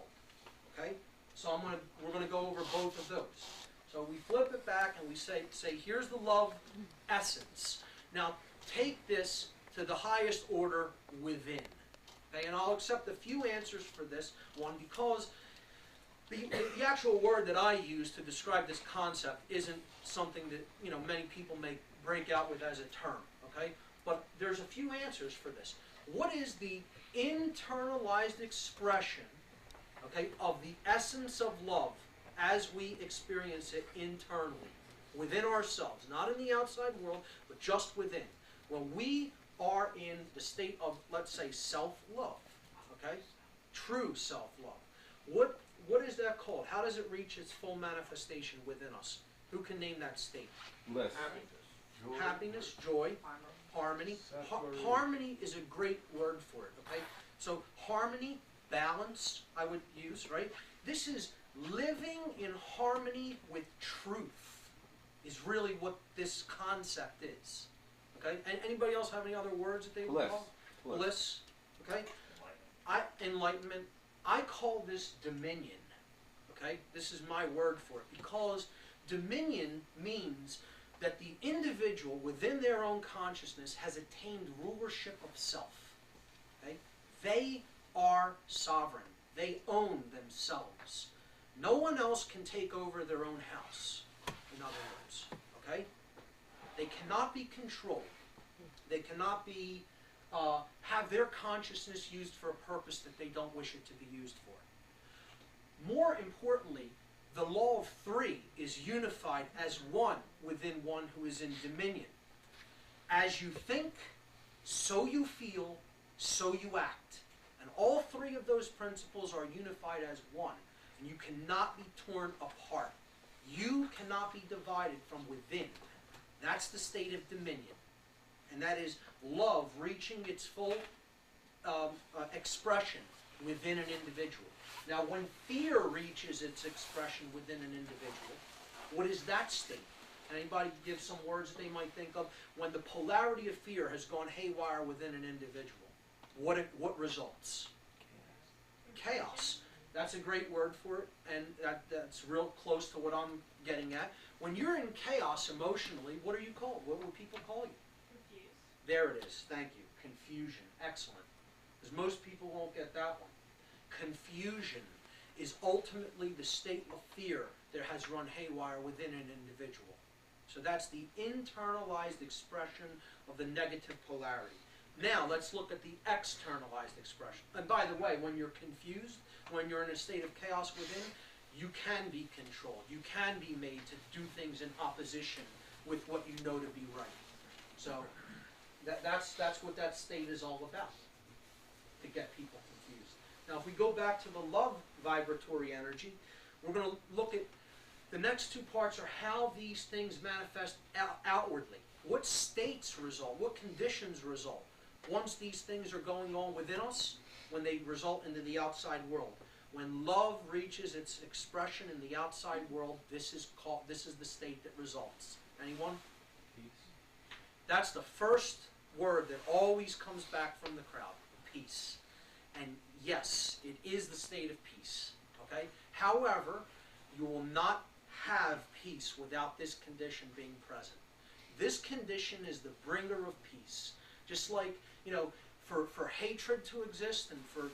Okay? So we're going to go over both of those. So we flip it back and we say here's the love essence. Now take this to the highest order within. Okay? And I'll accept a few answers for this one because the actual word that I use to describe this concept isn't something that many people may break out with as a term. Okay? But there's a few answers for this. What is the internalized expression, okay, of the essence of love as we experience it internally, within ourselves, not in the outside world, but just within? When we are in the state of, let's say, self-love, okay, true self-love, what is that called? How does it reach its full manifestation within us? Who can name that state?
Bliss.
Happiness, joy, harmony. Harmony is a great word for it, okay? So harmony, balance, I would use, right? This is living in harmony with truth is really what this concept is, okay? And anybody else have any other words that they would call? Bliss, okay? Enlightenment. I call this dominion, okay? This is my word for it because dominion means that the individual within their own consciousness has attained rulership of self. Okay? They are sovereign. They own themselves. No one else can take over their own house, in other words. Okay? They cannot be controlled. They cannot be have their consciousness used for a purpose that they don't wish it to be used for. More importantly, the law of three is unified as one within one who is in dominion. As you think, so you feel, so you act. And all three of those principles are unified as one. And you cannot be torn apart. You cannot be divided from within. That's the state of dominion. And that is love reaching its full expression within an individual. Now, when fear reaches its expression within an individual, what is that state? Can anybody give some words that they might think of? When the polarity of fear has gone haywire within an individual, what results? Chaos. That's a great word for it, and that's real close to what I'm getting at. When you're in chaos emotionally, what are you called? What will people call you?
Confused.
There it is. Thank you. Confusion. Excellent. Because most people won't get that one. Confusion is ultimately the state of fear that has run haywire within an individual. So that's the internalized expression of the negative polarity. Now let's look at the externalized expression. And by the way, when you're confused, when you're in a state of chaos within, you can be controlled. You can be made to do things in opposition with what you know to be right. So that's what that state is all about, to get people confused. Now if we go back to the love vibratory energy, we're going to look at the next two parts are how these things manifest outwardly. What states result? What conditions result? Once these things are going on within us, when they result into the outside world. When love reaches its expression in the outside world, this is the state that results. Anyone?
Peace.
That's the first word that always comes back from the crowd. Peace. And yes, it is the state of peace. Okay? However, you will not have peace without this condition being present. This condition is the bringer of peace. Just like, for hatred to exist and for,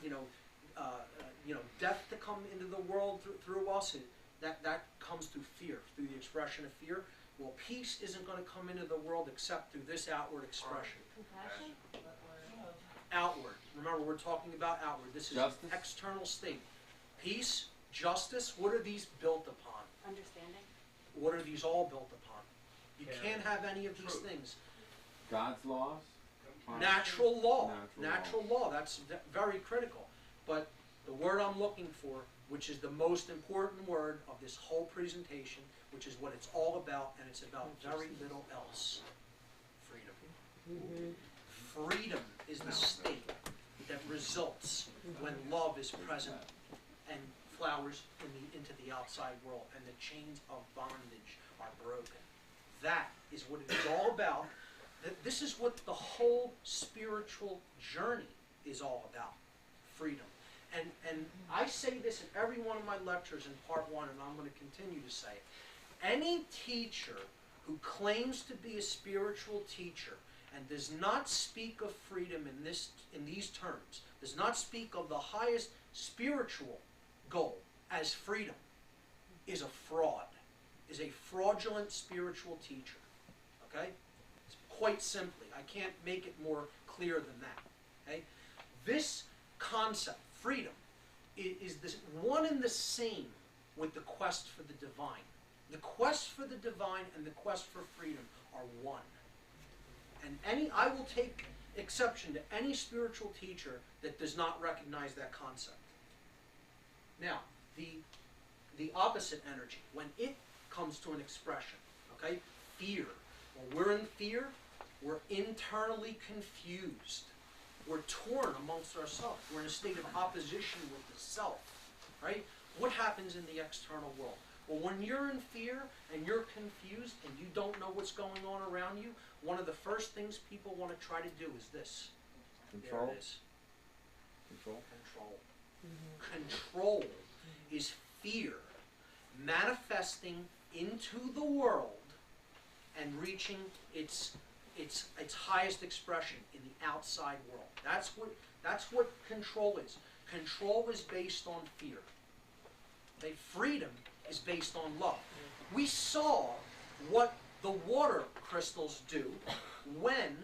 death to come into the world through us, that comes through fear, through the expression of fear. Well, peace isn't going to come into the world except through this outward expression.
Compassion?
Outward. Remember, we're talking about outward. This is
Justice?
an external state. Peace, justice, what are these built upon?
Understanding?
What are these all built upon? You
Yeah.
can't have any of these
Truth.
things.
God's laws?
Natural law.
Natural
Law. That's very critical. But the word I'm looking for, which is the most important word of this whole presentation, which is what it's all about, and it's about very little else. Freedom. Freedom is the state that results when love is present and flowers into the outside world, and the chains of bondage are broken. That is what it is all about. This is what the whole spiritual journey is all about. Freedom. And I say this in every one of my lectures in part one, and I'm going to continue to say it. Any teacher who claims to be a spiritual teacher and does not speak of freedom in these terms, does not speak of the highest spiritual goal as freedom, is a fraud, is a fraudulent spiritual teacher. Okay? It's quite simply. I can't make it more clear than that. Okay? This concept, freedom, is this one and the same with the quest for the divine. The quest for the divine and the quest for freedom are one. And I will take exception to any spiritual teacher that does not recognize that concept. Now, the opposite energy, when it comes to an expression, okay, fear. When we're in fear, we're internally confused. We're torn amongst ourselves. We're in a state of opposition with the self, right? What happens in the external world? Well, when you're in fear and you're confused and you don't know what's going on around you, one of the first things people want to try to do is this.
Control.
There it is.
Control.
Control is fear manifesting into the world and reaching its highest expression in the outside world. That's what control is. Control is based on fear. Okay? Freedom is based on love. We saw what the water crystals do when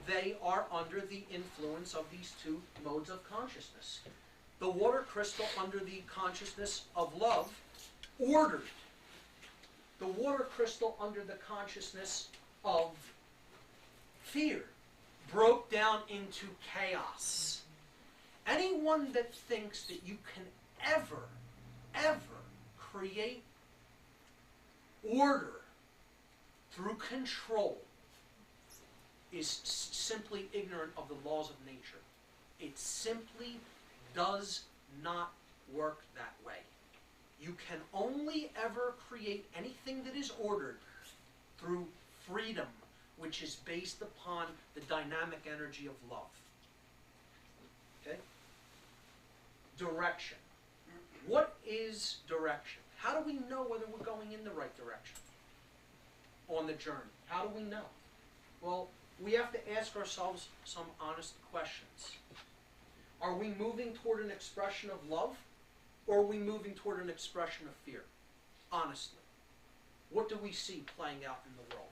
they are under the influence of these two modes of consciousness. The water crystal under the consciousness of love ordered. The water crystal under the consciousness of fear broke down into chaos. Anyone that thinks that you can ever create order through control is simply ignorant of the laws of nature. It simply does not work that way. You can only ever create anything that is ordered through freedom, which is based upon the dynamic energy of love. Okay? Direction. What is direction? How do we know whether we're going in the right direction on the journey? How do we know? Well, we have to ask ourselves some honest questions. Are we moving toward an expression of love, or are we moving toward an expression of fear? Honestly. What do we see playing out in the world?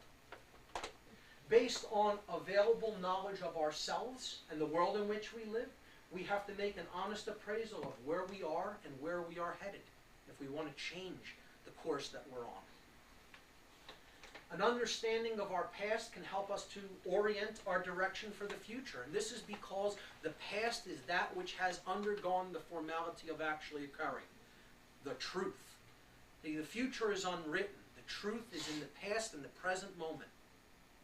Based on available knowledge of ourselves and the world in which we live, we have to make an honest appraisal of where we are and where we are headed if we want to change the course that we're on. An understanding of our past can help us to orient our direction for the future. And this is because the past is that which has undergone the formality of actually occurring. The truth. The future is unwritten. The truth is in the past and the present moment.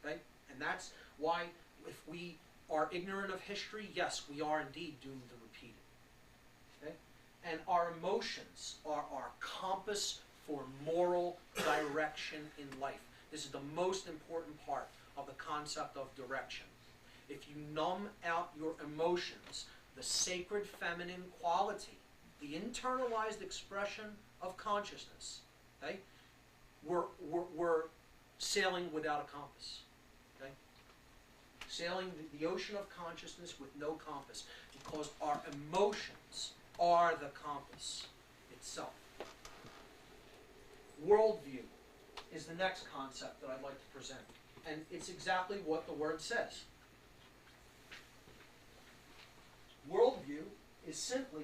Okay? And that's why if we are ignorant of history, yes, we are indeed doomed to repeat it. Okay? And our emotions are our compass for moral direction in life. This is the most important part of the concept of direction. If you numb out your emotions, the sacred feminine quality, the internalized expression of consciousness, okay, we're sailing without a compass. Okay? Sailing the ocean of consciousness with no compass, because our emotions are the compass itself. Worldview is the next concept that I'd like to present. And it's exactly what the word says. Worldview is simply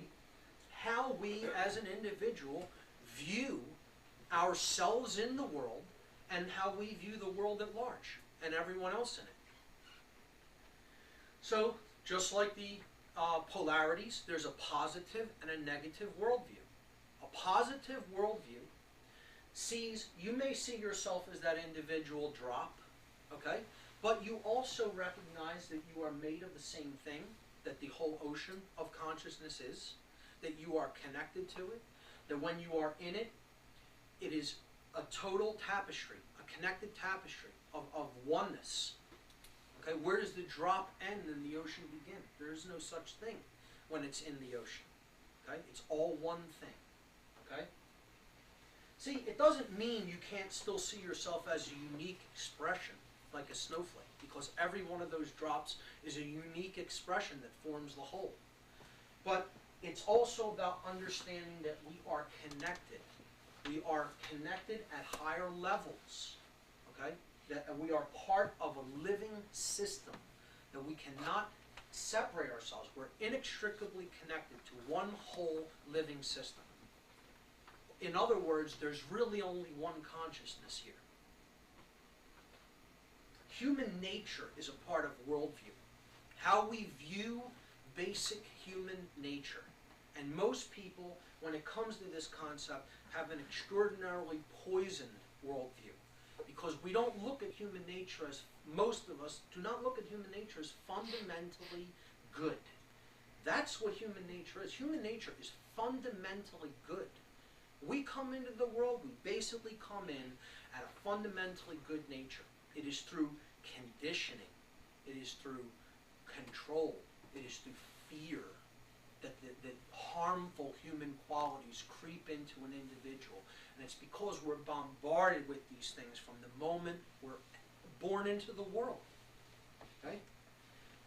how we as an individual view ourselves in the world and how we view the world at large and everyone else in it. So, just like the polarities, there's a positive and a negative worldview. A positive worldview you may see yourself as that individual drop, okay? But you also recognize that you are made of the same thing, that the whole ocean of consciousness is, that you are connected to it, that when you are in it, it is a total tapestry, a connected tapestry of oneness. Okay, where does the drop end and the ocean begin? There is no such thing when it's in the ocean. Okay, it's all one thing. Okay? See, it doesn't mean you can't still see yourself as a unique expression, like a snowflake, because every one of those drops is a unique expression that forms the whole. But it's also about understanding that we are connected. We are connected at higher levels, okay? That we are part of a living system, that we cannot separate ourselves. We're inextricably connected to one whole living system. In other words, there's really only one consciousness here. Human nature is a part of worldview. How we view basic human nature. And most people, when it comes to this concept, have an extraordinarily poisoned worldview. Because we don't look at human nature as, most of us do not look at human nature as fundamentally good. That's what human nature is. Human nature is fundamentally good. We come into the world, we basically come in at a fundamentally good nature. It is through conditioning. It is through control. It is through fear that harmful human qualities creep into an individual. And it's because we're bombarded with these things from the moment we're born into the world. Okay?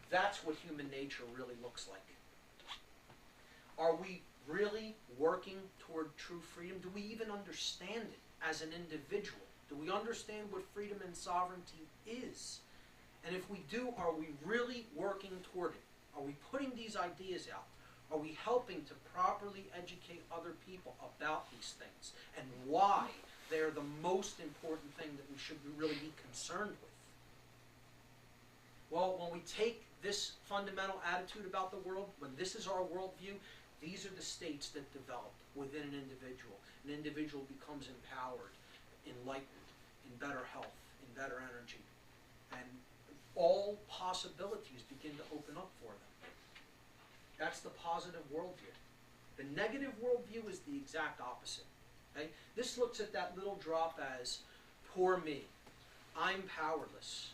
That's what human nature really looks like. Are we really working toward true freedom? Do we even understand it as an individual? Do we understand what freedom and sovereignty is? And if we do, are we really working toward it? Are we putting these ideas out? Are we helping to properly educate other people about these things and why they are the most important thing that we should really be concerned with? Well, when we take this fundamental attitude about the world, when this is our worldview, these are the states that develop within an individual. An individual becomes empowered, enlightened, in better health, in better energy. And all possibilities begin to open up for them. That's the positive worldview. The negative worldview is the exact opposite. Okay? This looks at that little drop as, poor me. I'm powerless.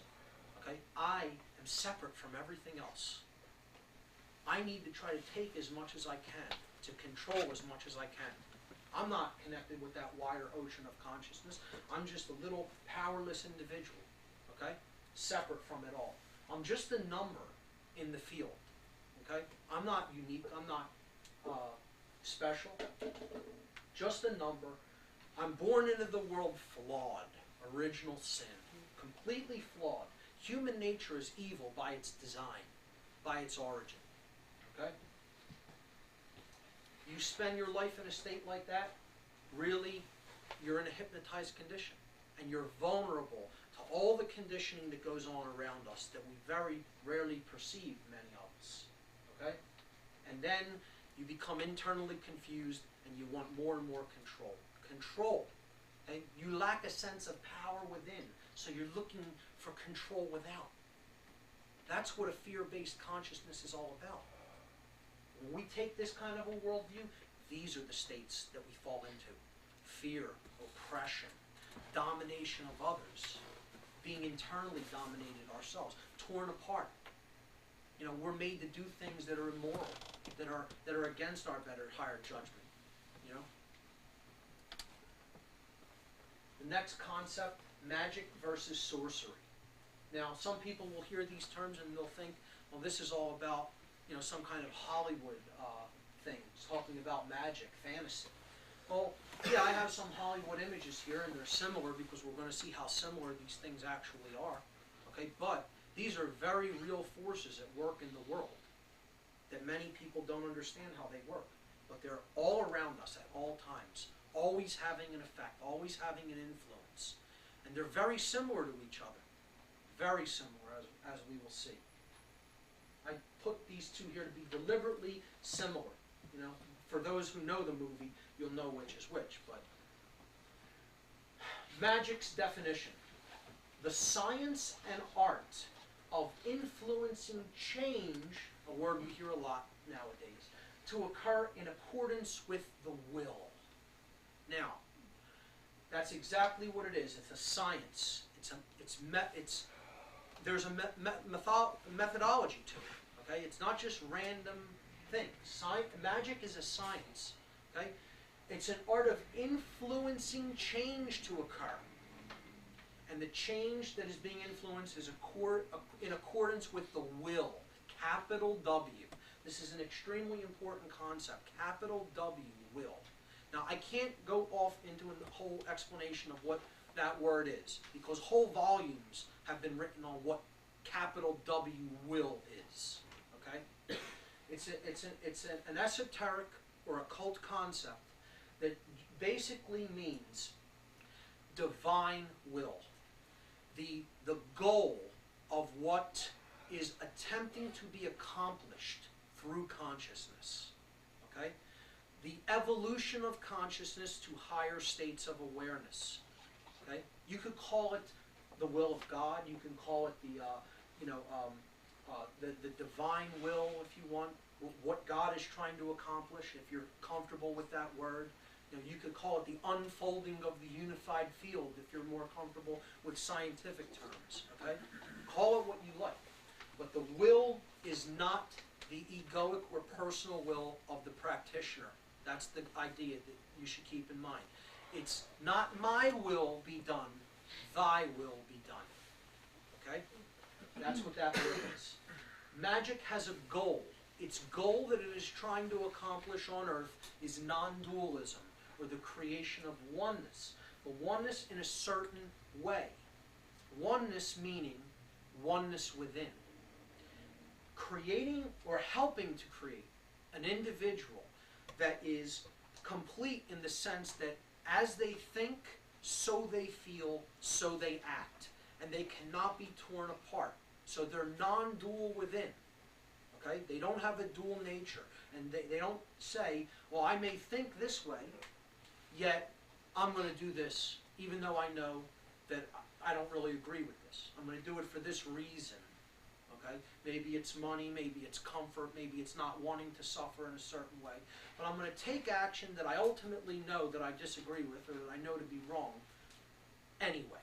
Okay? I am separate from everything else. I need to try to take as much as I can, to control as much as I can. I'm not connected with that wider ocean of consciousness. I'm just a little powerless individual, okay? Separate from it all. I'm just a number in the field, okay? I'm not unique. I'm not special. Just a number. I'm born into the world flawed, original sin, completely flawed. Human nature is evil by its design, by its origin. Okay? You spend your life in a state like that, really, you're in a hypnotized condition. And you're vulnerable to all the conditioning that goes on around us that we very rarely perceive, many of us. Okay? And then you become internally confused and you want more and more control. Control. Okay? You lack a sense of power within, so you're looking for control without. That's what a fear-based consciousness is all about. When we take this kind of a worldview, these are the states that we fall into. Fear, oppression, domination of others, being internally dominated ourselves, torn apart. You know, we're made to do things that are immoral, that are against our better, higher judgment. You know. The next concept, magic versus sorcery. Now, some people will hear these terms and they'll think, well, this is all about, you know, some kind of Hollywood thing, talking about magic, fantasy. Well, yeah, I have some Hollywood images here, and they're similar because we're going to see how similar these things actually are. Okay, but these are very real forces at work in the world that many people don't understand how they work. But they're all around us at all times, always having an effect, always having an influence. And they're very similar to each other. Very similar, as we will see. I put these two here to be deliberately similar. You know, for those who know the movie, you'll know which is which. But magic's definition: the science and art of influencing change, a word we hear a lot nowadays, to occur in accordance with the will. Now, that's exactly what it is. It's a science. There's a methodology to it. Okay, it's not just random things. Magic is a science. Okay, it's an art of influencing change to occur, and the change that is being influenced is in accordance with the will. Capital W. This is an extremely important concept. Capital W, will. Now, I can't go off into a whole explanation of what that word is, because whole volumes have been written on what capital W will is. Okay? It's an esoteric or occult concept that basically means divine will. The goal of what is attempting to be accomplished through consciousness. Okay? The evolution of consciousness to higher states of awareness. Okay? You could call it the will of God. You can call it the divine will, if you want. What God is trying to accomplish, if you're comfortable with that word. You know, you could call it the unfolding of the unified field, if you're more comfortable with scientific terms. Okay? Call it what you like. But the will is not the egoic or personal will of the practitioner. That's the idea that you should keep in mind. It's not my will be done, thy will be done. Okay? That's what that word is. Magic has a goal. Its goal that it is trying to accomplish on earth is non-dualism, or the creation of oneness. But oneness in a certain way. Oneness meaning oneness within. Creating or helping to create an individual that is complete in the sense that as they think, so they feel, so they act. And they cannot be torn apart. So they're non-dual within. Okay? They don't have a dual nature. And they don't say, well, I may think this way, yet I'm going to do this, even though I know that I don't really agree with this. I'm going to do it for this reason. Okay? Maybe it's money, maybe it's comfort, maybe it's not wanting to suffer in a certain way. But I'm going to take action that I ultimately know that I disagree with, or that I know to be wrong, anyway.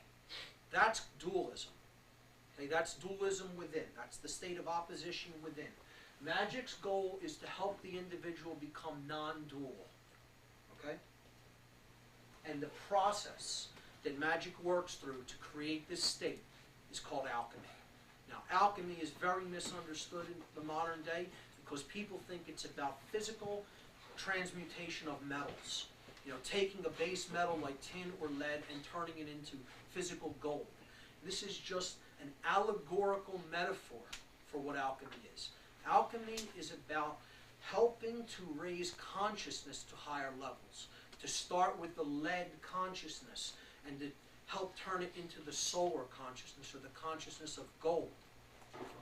That's dualism. Okay? That's dualism within. That's the state of opposition within. Magic's goal is to help the individual become non-dual. Okay? And the process that magic works through to create this state is called alchemy. Now, alchemy is very misunderstood in the modern day because people think it's about physical transmutation of metals. You know, taking a base metal like tin or lead and turning it into physical gold. This is just an allegorical metaphor for what alchemy is. Alchemy is about helping to raise consciousness to higher levels, to start with the lead consciousness and to help turn it into the solar consciousness or the consciousness of gold.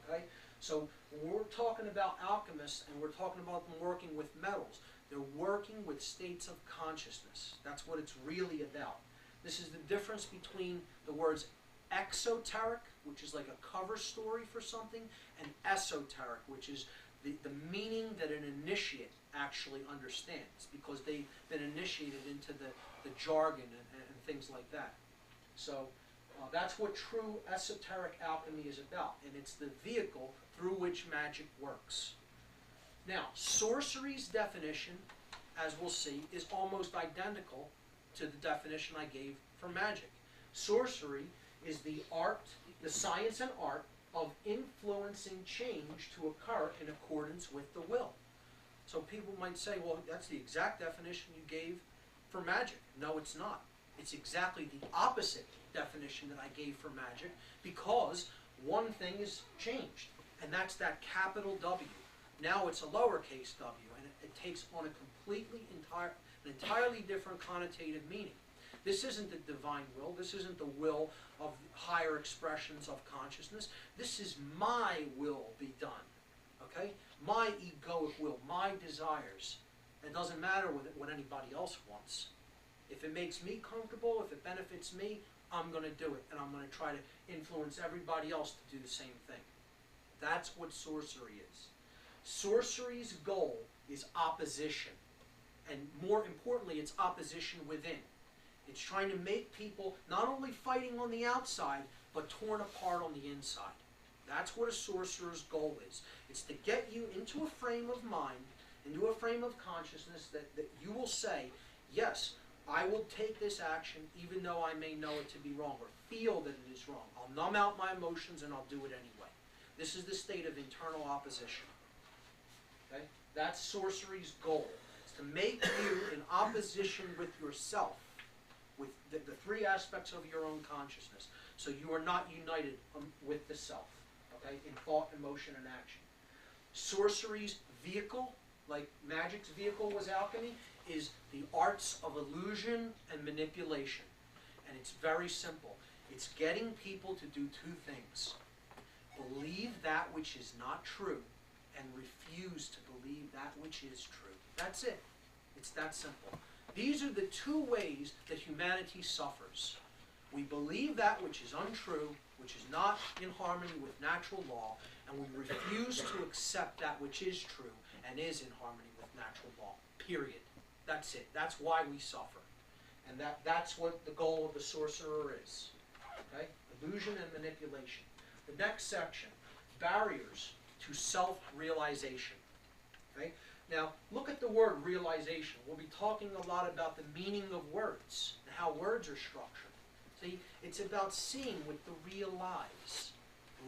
Okay? So when we're talking about alchemists and we're talking about them working with metals, they're working with states of consciousness. That's what it's really about. This is the difference between the words exoteric, which is like a cover story for something, and esoteric, which is the meaning that an initiate actually understands, because they've been initiated into the jargon and things like that. So that's what true esoteric alchemy is about, and it's the vehicle through which magic works. Now, sorcery's definition, as we'll see, is almost identical to the definition I gave for magic. Sorcery is the art, the science and art of influencing change to occur in accordance with the will. So people might say, well, that's the exact definition you gave for magic. No, it's not. It's exactly the opposite definition that I gave for magic, because one thing is changed, and that's that capital W. Now it's a lowercase w, and it takes on an entirely different connotative meaning. This isn't the divine will. This isn't the will of higher expressions of consciousness. This is my will be done, okay? My egoic will, my desires. It doesn't matter what anybody else wants. If it makes me comfortable, if it benefits me, I'm going to do it, and I'm going to try to influence everybody else to do the same thing. That's what sorcery is. Sorcery's goal is opposition, and more importantly, it's opposition within. It's trying to make people not only fighting on the outside, but torn apart on the inside. That's what a sorcerer's goal is. It's to get you into a frame of mind, into a frame of consciousness that you will say, yes, I will take this action even though I may know it to be wrong or feel that it is wrong. I'll numb out my emotions and I'll do it anyway. This is the state of internal opposition. Okay? That's sorcery's goal. It's to make you in opposition with yourself, with the three aspects of your own consciousness. So you are not united with the self, okay, in thought, emotion, and action. Sorcery's vehicle, like magic's vehicle was alchemy, is the arts of illusion and manipulation. And it's very simple. It's getting people to do two things. Believe that which is not true, and refuse to believe that which is true. That's it. It's that simple. These are the two ways that humanity suffers. We believe that which is untrue, which is not in harmony with natural law, and we refuse to accept that which is true and is in harmony with natural law. Period. That's it. That's why we suffer. And that's what the goal of the sorcerer is. Okay? Illusion and manipulation. The next section, barriers to self-realization. Okay? Now, look at the word realization. We'll be talking a lot about the meaning of words and how words are structured. See, it's about seeing with the real eyes.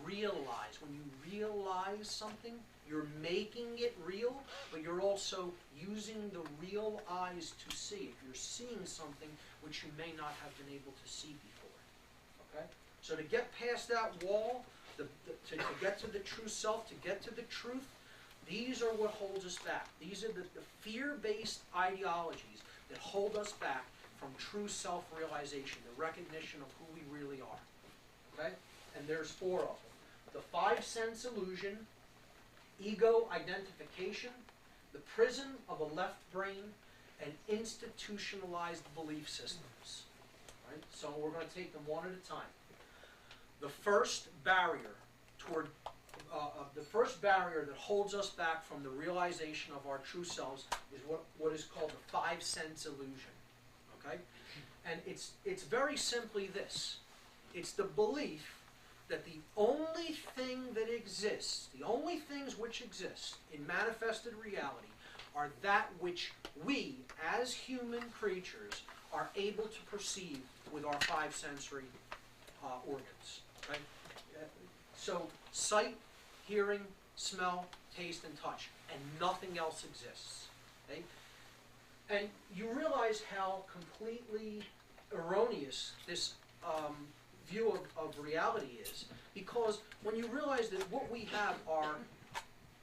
Realize. When you realize something, you're making it real, but you're also using the real eyes to see it. You're seeing something which you may not have been able to see before. Okay? So to get past that wall, to get to the true self, to get to the truth, these are what holds us back. These are the fear-based ideologies that hold us back from true self-realization, the recognition of who we really are. Okay? And there's four of them. The five-sense illusion, ego identification, the prison of a left brain, and institutionalized belief systems. Right? So we're going to take them one at a time. The first barrier that holds us back from the realization of our true selves is what is called the five-sense illusion. Okay? And it's very simply this. It's the belief that the only thing that exists, the only things which exist in manifested reality are that which we, as human creatures, are able to perceive with our five sensory organs. Right? So sight, hearing, smell, taste, and touch, and nothing else exists. Okay? And you realize how completely erroneous this view of reality is, because when you realize that what we have are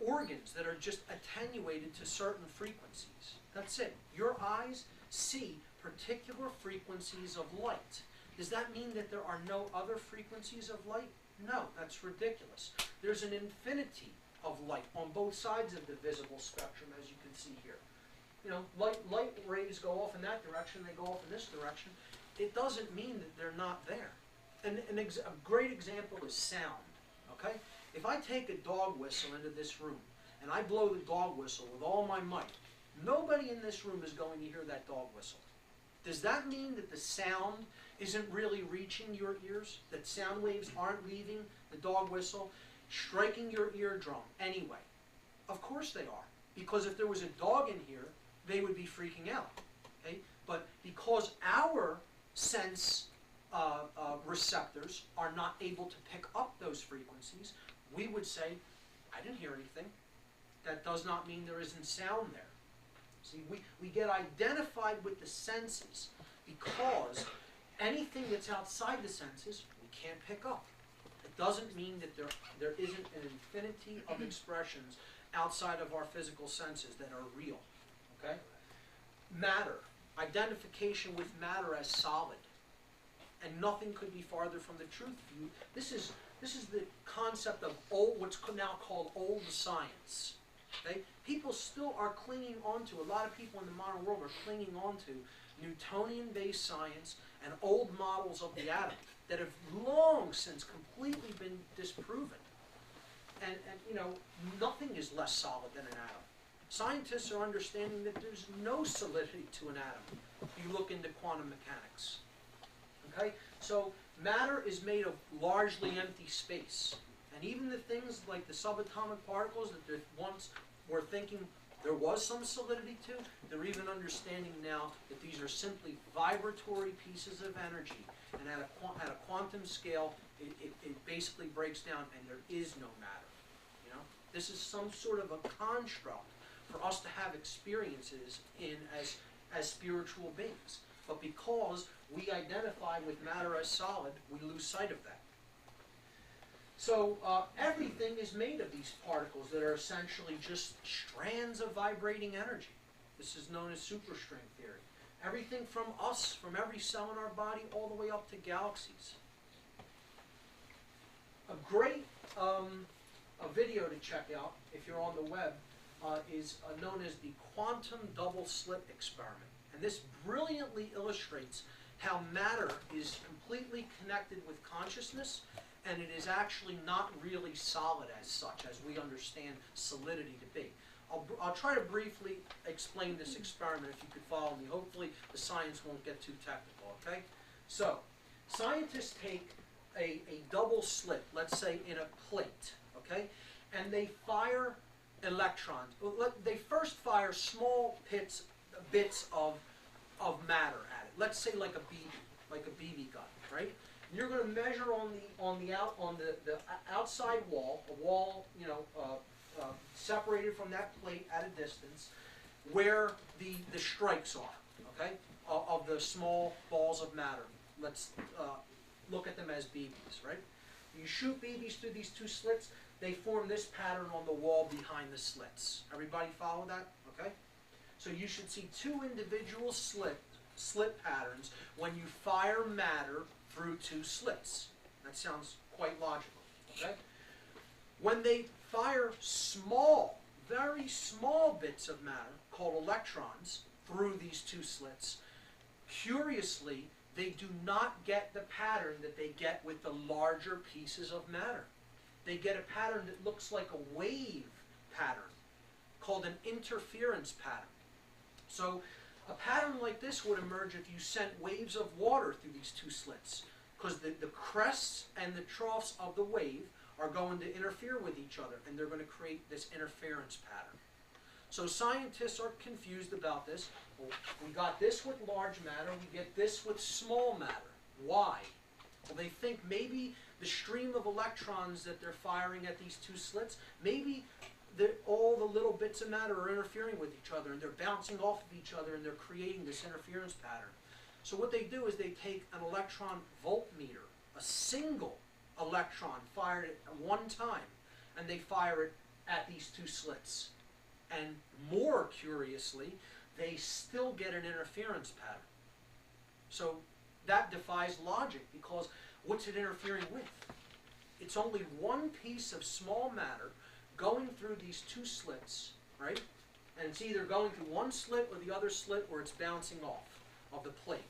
organs that are just attenuated to certain frequencies. That's it. Your eyes see particular frequencies of light. Does that mean that there are no other frequencies of light? No, that's ridiculous. There's an infinity of light on both sides of the visible spectrum, as you can see here. You know, light rays go off in that direction, they go off in this direction. It doesn't mean that they're not there. And a great example is sound, okay? If I take a dog whistle into this room, and I blow the dog whistle with all my might, nobody in this room is going to hear that dog whistle. Does that mean that the sound isn't really reaching your ears? That sound waves aren't leaving the dog whistle, striking your eardrum anyway? Of course they are. Because if there was a dog in here, they would be freaking out. Okay? But because our sense receptors are not able to pick up those frequencies, we would say, I didn't hear anything. That does not mean there isn't sound there. See, we get identified with the senses because anything that's outside the senses we can't pick up. It doesn't mean that there isn't an infinity of expressions outside of our physical senses that are real. Okay? Matter. Identification with matter as solid. And nothing could be farther from the truth. This is the concept of what's now called old science. Okay? People still are clinging onto, a lot of people in the modern world are clinging onto Newtonian-based science and old models of the atom that have long since completely been disproven. And you know, nothing is less solid than an atom. Scientists are understanding that there's no solidity to an atom if you look into quantum mechanics. Okay? So matter is made of largely empty space. And even the things like the subatomic particles that they once were thinking there was some solidity to, they're even understanding now that these are simply vibratory pieces of energy. And at a quantum scale, it basically breaks down and there is no matter. You know? This is some sort of a construct for us to have experiences in as spiritual beings. But because we identify with matter as solid, we lose sight of that. So everything is made of these particles that are essentially just strands of vibrating energy. This is known as superstring theory. Everything from us, from every cell in our body, all the way up to galaxies. A great a video to check out, if you're on the web, is known as the quantum double slit experiment. And this brilliantly illustrates how matter is completely connected with consciousness, and it is actually not really solid as such, as we understand solidity to be. I'll try to briefly explain this experiment if you could follow me. Hopefully the science won't get too technical, okay? So, scientists take a double slit, let's say in a plate, okay? And they fire electrons. They first fire small bits of matter at it. Let's say like a BB gun, right? You're going to measure on the outside wall, a wall, you know, separated from that plate at a distance, where the strikes are, okay, of the small balls of matter. Let's look at them as BBs, right? You shoot BBs through these two slits, they form this pattern on the wall behind the slits. Everybody follow that? Okay? So you should see two individual slit patterns when you fire matter through two slits. That sounds quite logical, okay? When they fire small, very small bits of matter, called electrons, through these two slits, curiously, they do not get the pattern that they get with the larger pieces of matter. They get a pattern that looks like a wave pattern, called an interference pattern. So a pattern like this would emerge if you sent waves of water through these two slits, because the crests and the troughs of the wave are going to interfere with each other, and they're going to create this interference pattern. So scientists are confused about this. Well, we got this with large matter, we get this with small matter. Why? Well, they think maybe the stream of electrons that they're firing at these two slits, maybe all the little bits of matter are interfering with each other, and they're bouncing off of each other, and they're creating this interference pattern. So what they do is they take an electron voltmeter, a single electron fired at one time, and they fire it at these two slits. And more curiously, they still get an interference pattern. So that defies logic, because what's it interfering with? It's only one piece of small matter going through these two slits, right? And it's either going through one slit or the other slit, or it's bouncing off of the plate.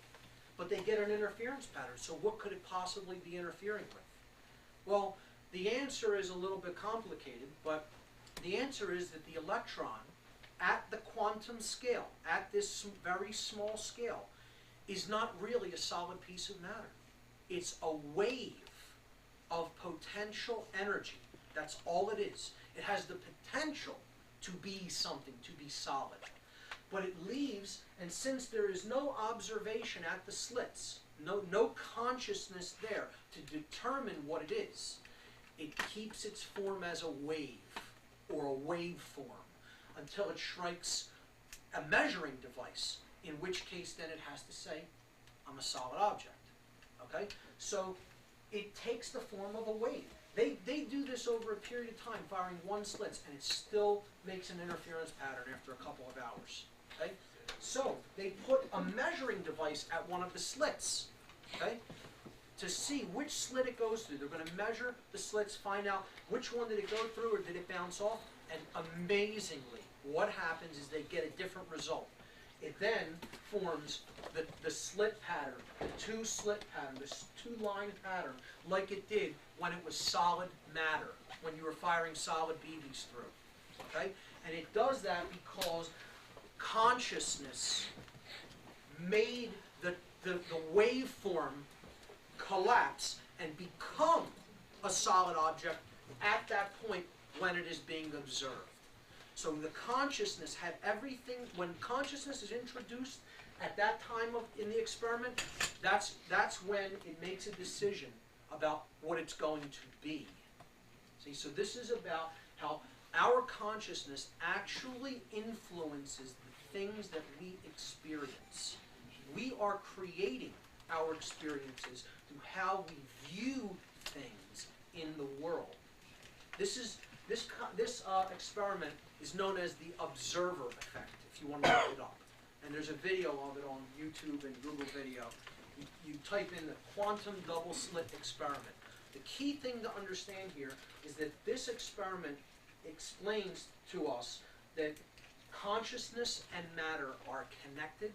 But they get an interference pattern, so what could it possibly be interfering with? Well, the answer is a little bit complicated, but the answer is that the electron, at the quantum scale, at this very small scale, is not really a solid piece of matter. It's a wave of potential energy. That's all it is. It has the potential to be something, to be solid. But it leaves, and since there is no observation at the slits, no consciousness there to determine what it is, it keeps its form as a wave, or a waveform, until it strikes a measuring device, in which case then it has to say, I'm a solid object. Okay? So it takes the form of a wave. They do this over a period of time, firing one slits, and it still makes an interference pattern after a couple of hours. Okay? So they put a measuring device at one of the slits, okay, to see which slit it goes through. They're going to measure the slits, find out which one did it go through or did it bounce off, and amazingly, what happens is they get a different result. It then forms the slit pattern, the two slit pattern, this two-line pattern, like it did when it was solid matter, when you were firing solid BBs through. Okay? And it does that because consciousness made the waveform collapse and become a solid object at that point when it is being observed. So the consciousness had everything. When consciousness is introduced at that time in the experiment, that's when it makes a decision about what it's going to be. See, so this is about how our consciousness actually influences the things that we experience. We are creating our experiences through how we view things in the world. This experiment is known as the observer effect, if you want to look it up. And there's a video of it on YouTube and Google Video. You type in the quantum double slit experiment. The key thing to understand here is that this experiment explains to us that consciousness and matter are connected,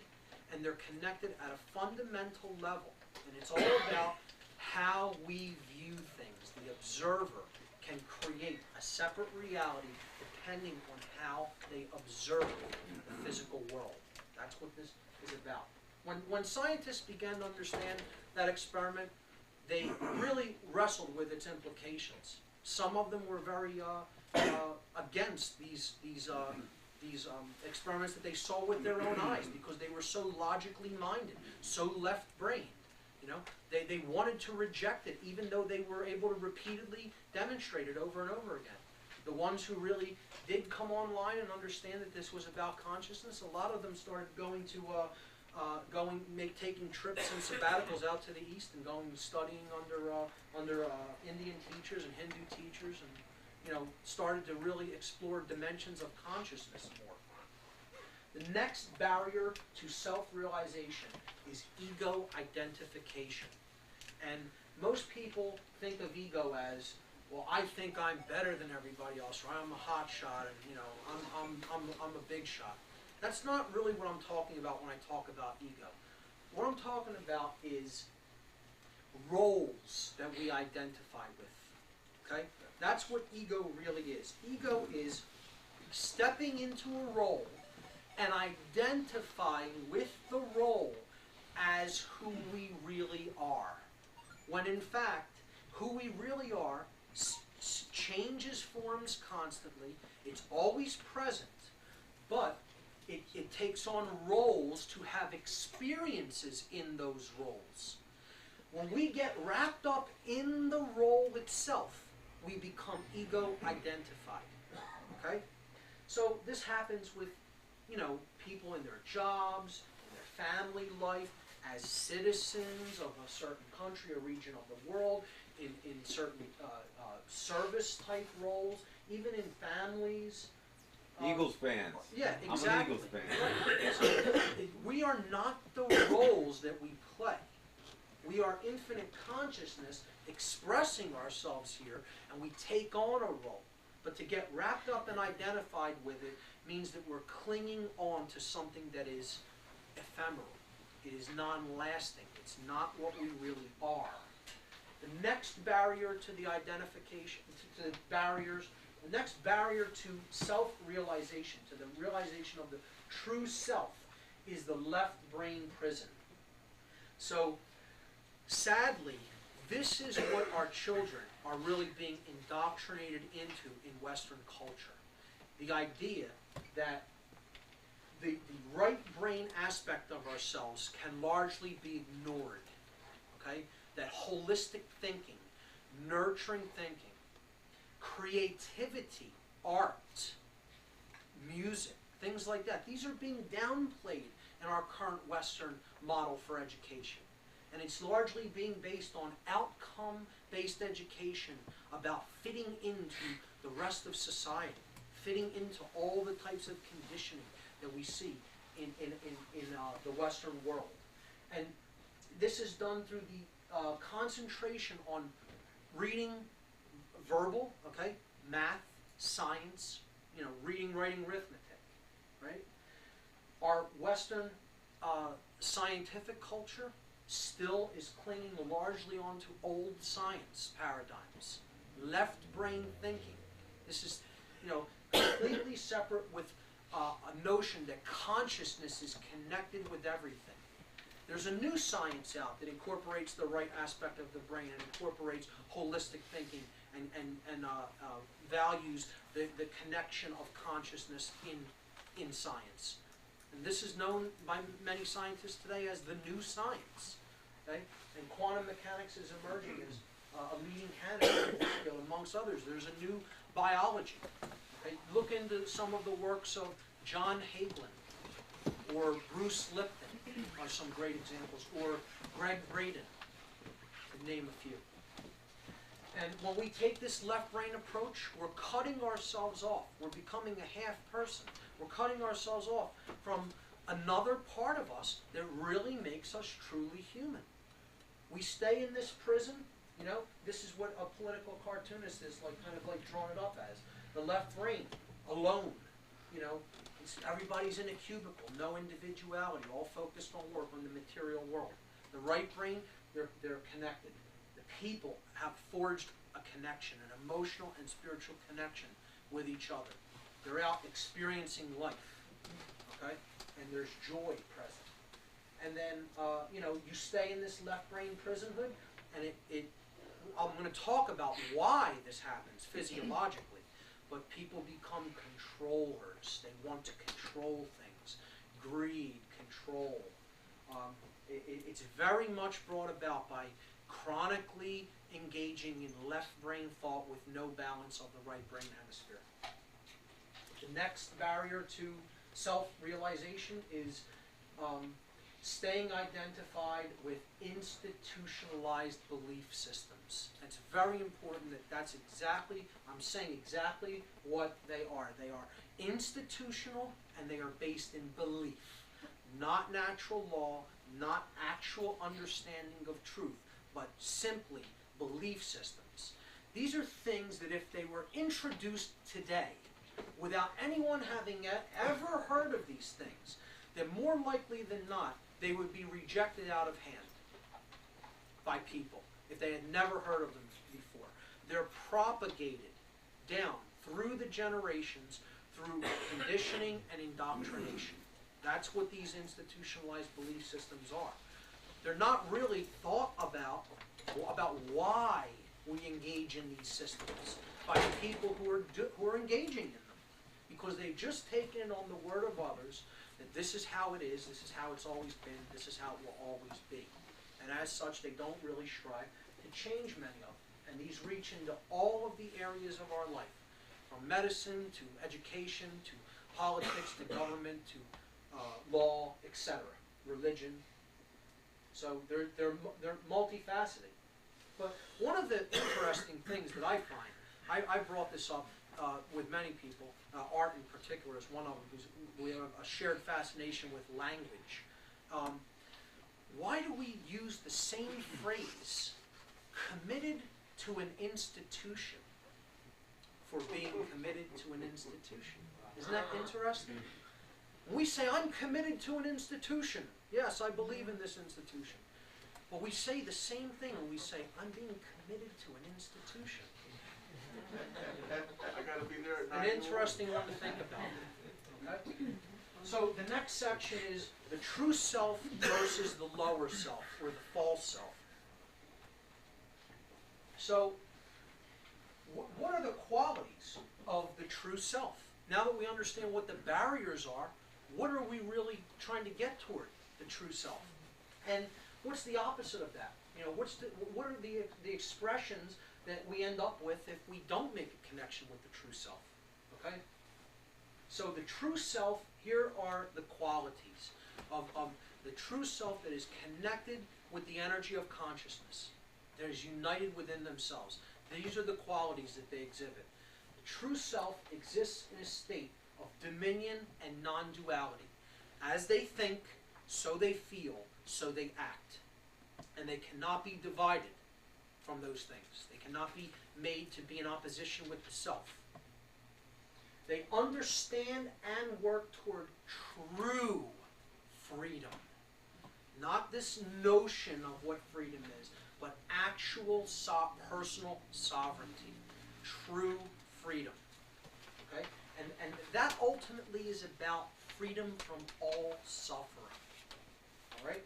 and they're connected at a fundamental level. And it's all about how we view things. The observer can create a separate reality depending on how they observe the physical world. That's what this is about. When scientists began to understand that experiment, they really wrestled with its implications. Some of them were very against these experiments that they saw with their own eyes, because they were so logically minded, so left-brained. You know, they wanted to reject it, even though they were able to repeatedly demonstrate it over and over again. The ones who really did come online and understand that this was about consciousness, a lot of them started going to taking trips and sabbaticals out to the east and going and studying under Indian teachers and Hindu teachers, and started to really explore dimensions of consciousness more. The next barrier to self-realization is ego identification. And most people think of ego as, well, I think I'm better than everybody else, or I'm a hot shot, and I'm a big shot. That's not really what I'm talking about when I talk about ego. What I'm talking about is roles that we identify with. Okay? That's what ego really is. Ego is stepping into a role and identifying with the role as who we really are. When in fact, who we really are changes forms constantly. It's always present, but it takes on roles to have experiences in those roles. When we get wrapped up in the role itself, we become ego identified. Okay? So this happens with, people in their jobs, in their family life, as citizens of a certain country or region of the world, in certain service type roles, even in families.
Eagles fans.
Yeah,
I'm
exactly.
an Eagles fan.
Right. So we are not the roles that we play. We are infinite consciousness expressing ourselves here, and we take on a role. But to get wrapped up and identified with it means that we're clinging on to something that is ephemeral. It is non-lasting. It's not what we really are. The next barrier to the identification, to the barriers, the next barrier to self-realization, to the realization of the true self, is the left brain prison. So, sadly, this is what our children are really being indoctrinated into in Western culture. The idea that the right brain aspect of ourselves can largely be ignored. Okay? That holistic thinking, nurturing thinking, creativity, art, music, things like that, these are being downplayed in our current Western model for education. And it's largely being based on outcome-based education about fitting into the rest of society, fitting into all the types of conditioning that we see in the Western world. And this is done through the concentration on reading, verbal, okay, math, science, reading, writing, arithmetic, right? Our Western scientific culture still is clinging largely onto old science paradigms, left brain thinking. This is, completely separate with a notion that consciousness is connected with everything. There's a new science out that incorporates the right aspect of the brain and incorporates holistic thinking and values the connection of consciousness in science. And this is known by many scientists today as the new science. Okay? And quantum mechanics is emerging as a leading candidate, amongst others. There's a new biology. Okay? Look into some of the works of John Hagelin or Bruce Lipton are some great examples, or Greg Braden, to name a few. And when we take this left brain approach, we're cutting ourselves off. We're becoming a half person. We're cutting ourselves off from another part of us that really makes us truly human. We stay in this prison, this is what a political cartoonist is kind of drawn it up as. The left brain, alone, everybody's in a cubicle, no individuality, all focused on work, on the material world. The right brain, they're connected. The people have forged a connection, an emotional and spiritual connection with each other. They're out experiencing life, okay? And there's joy present. And then, you stay in this left brain prisonhood, and I'm going to talk about why this happens physiologically, but people become controllers. They want to control things. Greed, control. It's very much brought about by chronically engaging in left brain thought with no balance of the right brain hemisphere. The next barrier to self-realization is staying identified with institutionalized belief systems. It's very important that I'm saying exactly what they are. They are institutional and they are based in belief, not natural law, not actual understanding of truth, but simply belief systems. These are things that if they were introduced today, without anyone having ever heard of these things, then more likely than not, they would be rejected out of hand by people if they had never heard of them before. They're propagated down through the generations through conditioning and indoctrination. That's what these institutionalized belief systems are. They're not really thought about why we engage in these systems by the people who are engaging in them, because they've just taken on the word of others that this is how it is, this is how it's always been, this is how it will always be. And as such, they don't really strive to change many of them. And these reach into all of the areas of our life, from medicine to education to politics to government to law, etc., religion. So they're multifaceted. But one of the interesting things that I find, I brought this up with many people, Art in particular is one of them, who's, we have a shared fascination with language. Why do we use the same phrase, committed to an institution, for being committed to an institution? Isn't that interesting? When we say, I'm committed to an institution, yes, I believe in this institution. But we say the same thing when we say, I'm being committed to an institution.
I gotta be there at
An
9
interesting one to think about. Okay? So the next section is the true self versus the lower self, or the false self. So, what are the qualities of the true self? Now that we understand what the barriers are, what are we really trying to get toward the true self? And what's the opposite of that? You know, what are the expressions that we end up with if we don't make a connection with the true self? Okay? So the true self, here are the qualities of the true self that is connected with the energy of consciousness, that is united within themselves. These are the qualities that they exhibit. The true self exists in a state of dominion and non-duality. As they think, so they feel, so they act. And they cannot be divided from those things. They cannot be made to be in opposition with the self. They understand and work toward true freedom. Not this notion of what freedom is, but actual personal sovereignty. True freedom. Okay? And that ultimately is about freedom from all suffering. All right?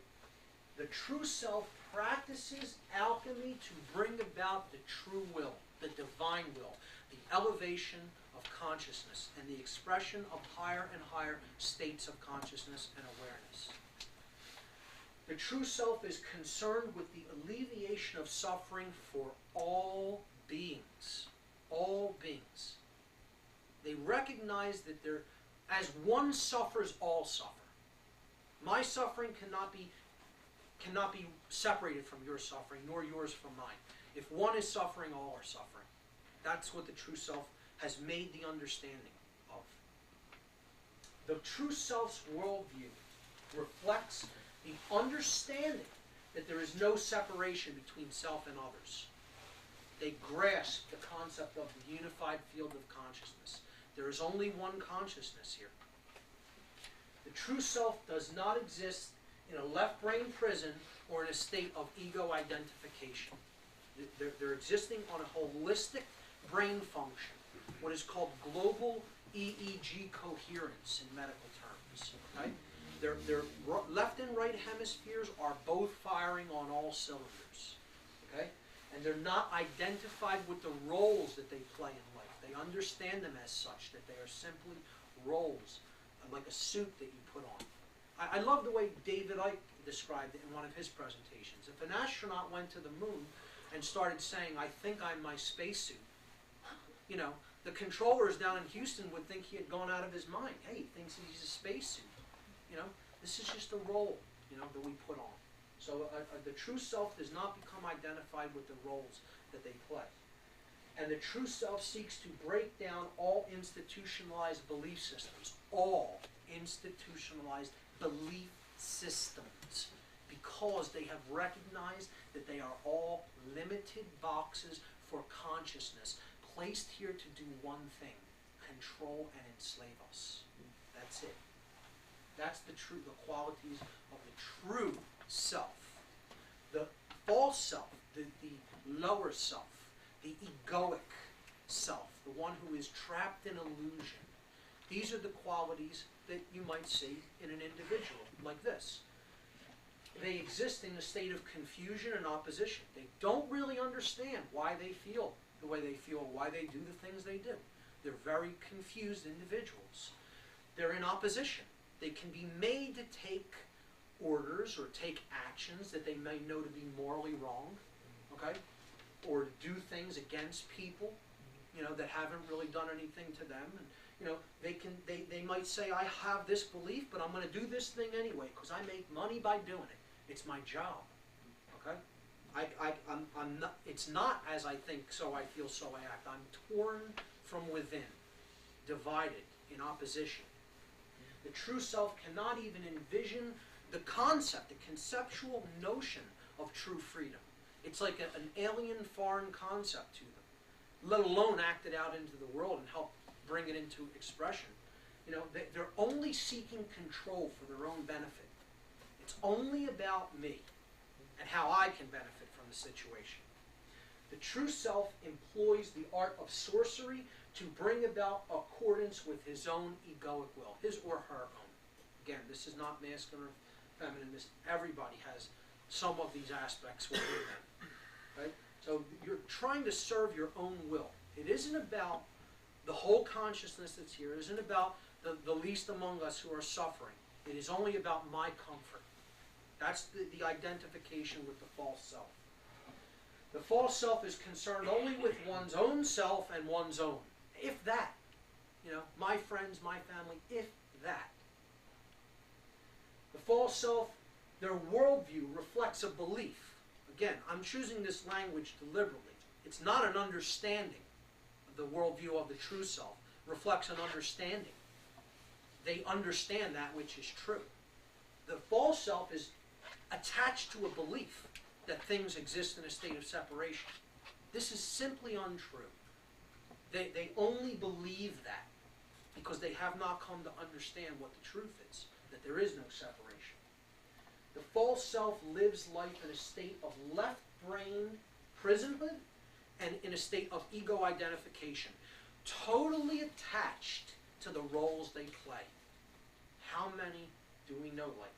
The true self practices alchemy to bring about the true will, the divine will, the elevation of consciousness, and the expression of higher and higher states of consciousness and awareness. The true self is concerned with the alleviation of suffering for all beings. All beings. They recognize that as one suffers, all suffer. My suffering cannot be separated from your suffering, nor yours from mine. If one is suffering, all are suffering. That's what the true self has made the understanding of. The true self's worldview reflects the understanding that there is no separation between self and others. They grasp the concept of the unified field of consciousness. There is only one consciousness here. The true self does not exist in a left brain prison or in a state of ego identification. They're existing on a holistic brain function, what is called global EEG coherence in medical terms. Okay? Their left and right hemispheres are both firing on all cylinders. Okay? And they're not identified with the roles that they play in life. They understand them as such, that they are simply roles, like a suit that you put on. I love the way David Icke described it in one of his presentations. If an astronaut went to the moon and started saying, I think I'm my spacesuit, you know, the controllers down in Houston would think he had gone out of his mind. Hey, he thinks he's a spacesuit. You know, this is just a role, you know, that we put on. So the true self does not become identified with the roles that they play. And the true self seeks to break down all institutionalized belief systems. All institutionalized belief systems. Because they have recognized that they are all limited boxes for consciousness, placed here to do one thing: control and enslave us. That's it. That's the qualities of the true self. The false self, the lower self, the egoic self, the one who is trapped in illusion. These are the qualities that you might see in an individual like this. They exist in a state of confusion and opposition. They don't really understand why they feel the way they feel, why they do the things they do. They're very confused individuals. They're in opposition. They can be made to take orders or take actions that they may know to be morally wrong, okay? Or to do things against people, you know, that haven't really done anything to them. And, you know, they might say, I have this belief, but I'm going to do this thing anyway because I make money by doing it. It's my job. Okay? I'm not, it's not as I think, so I feel, so I act. I'm torn from within, divided, in opposition. The true self cannot even envision the concept, the conceptual notion of true freedom. It's like an alien, foreign concept to them, let alone act it out into the world and help bring it into expression. You know, they're only seeking control for their own benefit. It's only about me and how I can benefit from the situation. The true self employs the art of sorcery to bring about accordance with his own egoic will, his or her own. Again, this is not masculine or feminine. Everybody has some of these aspects within them. Right? So you're trying to serve your own will. It isn't about the whole consciousness that's here. It isn't about the least among us who are suffering. It is only about my comfort. That's the identification with the false self. The false self is concerned only with one's own self and one's own. If that. You know, my friends, my family, if that. The false self, their worldview reflects a belief. Again, I'm choosing this language deliberately. It's not an understanding of the worldview of the true self. It reflects an understanding. They understand that which is true. The false self is attached to a belief that things exist in a state of separation. This is simply untrue. They only believe that because they have not come to understand what the truth is, that there is no separation. The false self lives life in a state of left-brained prisonhood and in a state of ego identification, totally attached to the roles they play. How many do we know like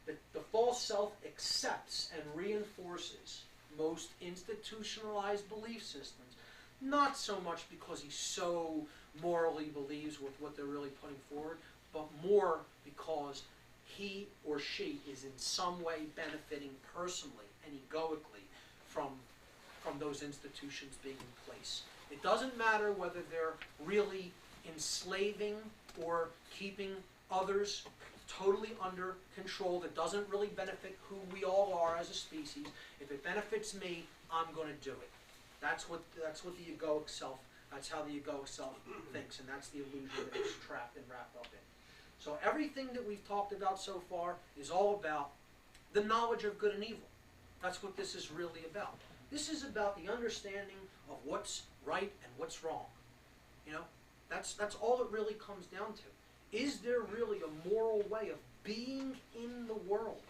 this? The false self accepts and reinforces most institutionalized belief systems, not so much because he so morally believes with what they're really putting forward, but more because he or she is in some way benefiting personally and egoically from those institutions being in place. It doesn't matter whether they're really enslaving or keeping others totally under control that doesn't really benefit who we all are as a species. If it benefits me, I'm going to do it. That's what the egoic self, that's how the egoic self thinks, and that's the illusion that it's trapped and wrapped up in. So everything that we've talked about so far is all about the knowledge of good and evil. That's what this is really about. This is about the understanding of what's right and what's wrong. You know, that's all it really comes down to. Is there really a moral way of being in the world?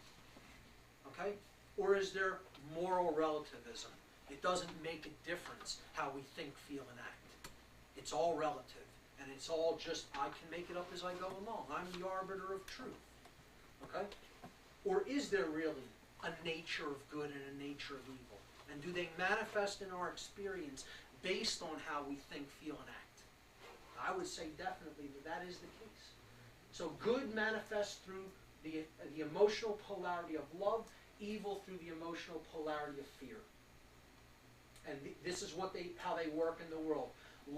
Okay? Or is there moral relativism? It doesn't make a difference how we think, feel, and act. It's all relative. And it's all just, I can make it up as I go along. I'm the arbiter of truth. Okay? Or is there really a nature of good and a nature of evil? And do they manifest in our experience based on how we think, feel, and act? I would say definitely that is the case. So good manifests through the emotional polarity of love, evil through the emotional polarity of fear. And this is how they work in the world.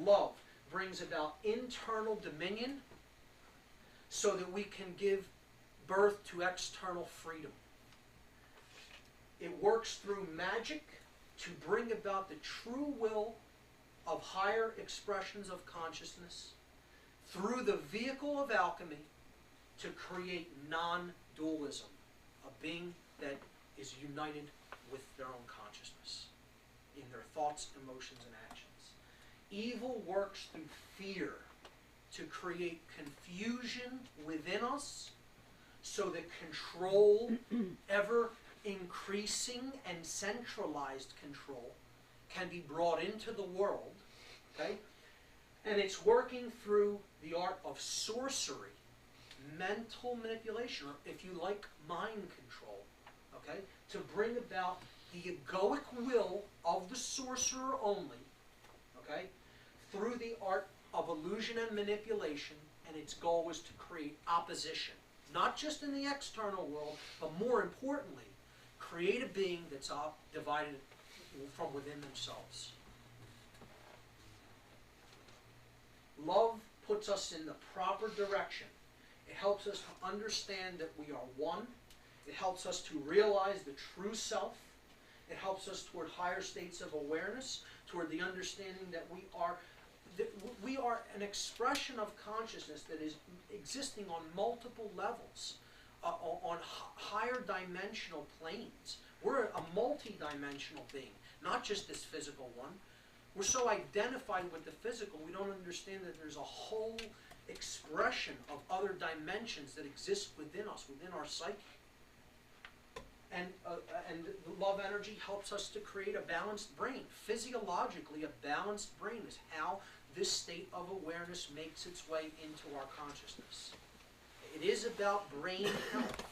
Love brings about internal dominion so that we can give birth to external freedom. It works through magic to bring about the true will of higher expressions of consciousness through the vehicle of alchemy to create non-dualism, a being that is united with their own consciousness in their thoughts, emotions, and actions. Evil works through fear to create confusion within us so that control, ever increasing and centralized control, can be brought into the world. Okay? And it's working through the art of sorcery, mental manipulation, or if you like, mind control, okay, to bring about the egoic will of the sorcerer only, okay, through the art of illusion and manipulation, and its goal was to create opposition, not just in the external world, but more importantly, create a being that's divided from within themselves. Love puts us in the proper direction. It helps us to understand that we are one It helps us to realize the true self. It helps us toward higher states of awareness, toward the understanding that we are an expression of consciousness that is existing on multiple levels, on higher dimensional planes. We're a multi-dimensional being, not just this physical one. We're so identified with the physical, we don't understand that there's a whole expression of other dimensions that exist within us, within our psyche. And the love energy helps us to create a balanced brain. Physiologically, a balanced brain is how this state of awareness makes its way into our consciousness. It is about brain health.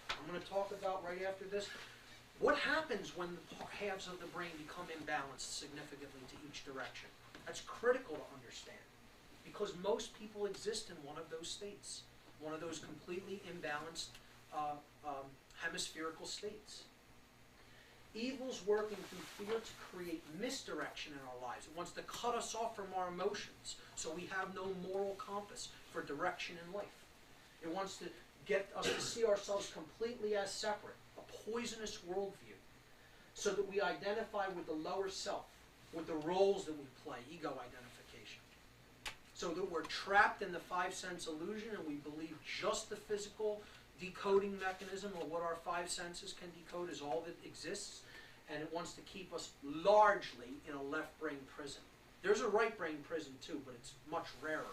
I'm going to talk about right after this what happens when the halves of the brain become imbalanced significantly to each direction. That's critical to understand, because most people exist in one of those states, one of those completely imbalanced hemispherical states. Evil's working through fear to create misdirection in our lives. It wants to cut us off from our emotions so we have no moral compass for direction in life. It wants to get us to see ourselves completely as separate, a poisonous worldview, so that we identify with the lower self, with the roles that we play, ego identification. So that we're trapped in the five sense illusion and we believe just the physical decoding mechanism, or what our five senses can decode, is all that exists, and it wants to keep us largely in a left brain prison. There's a right brain prison too, but it's much rarer.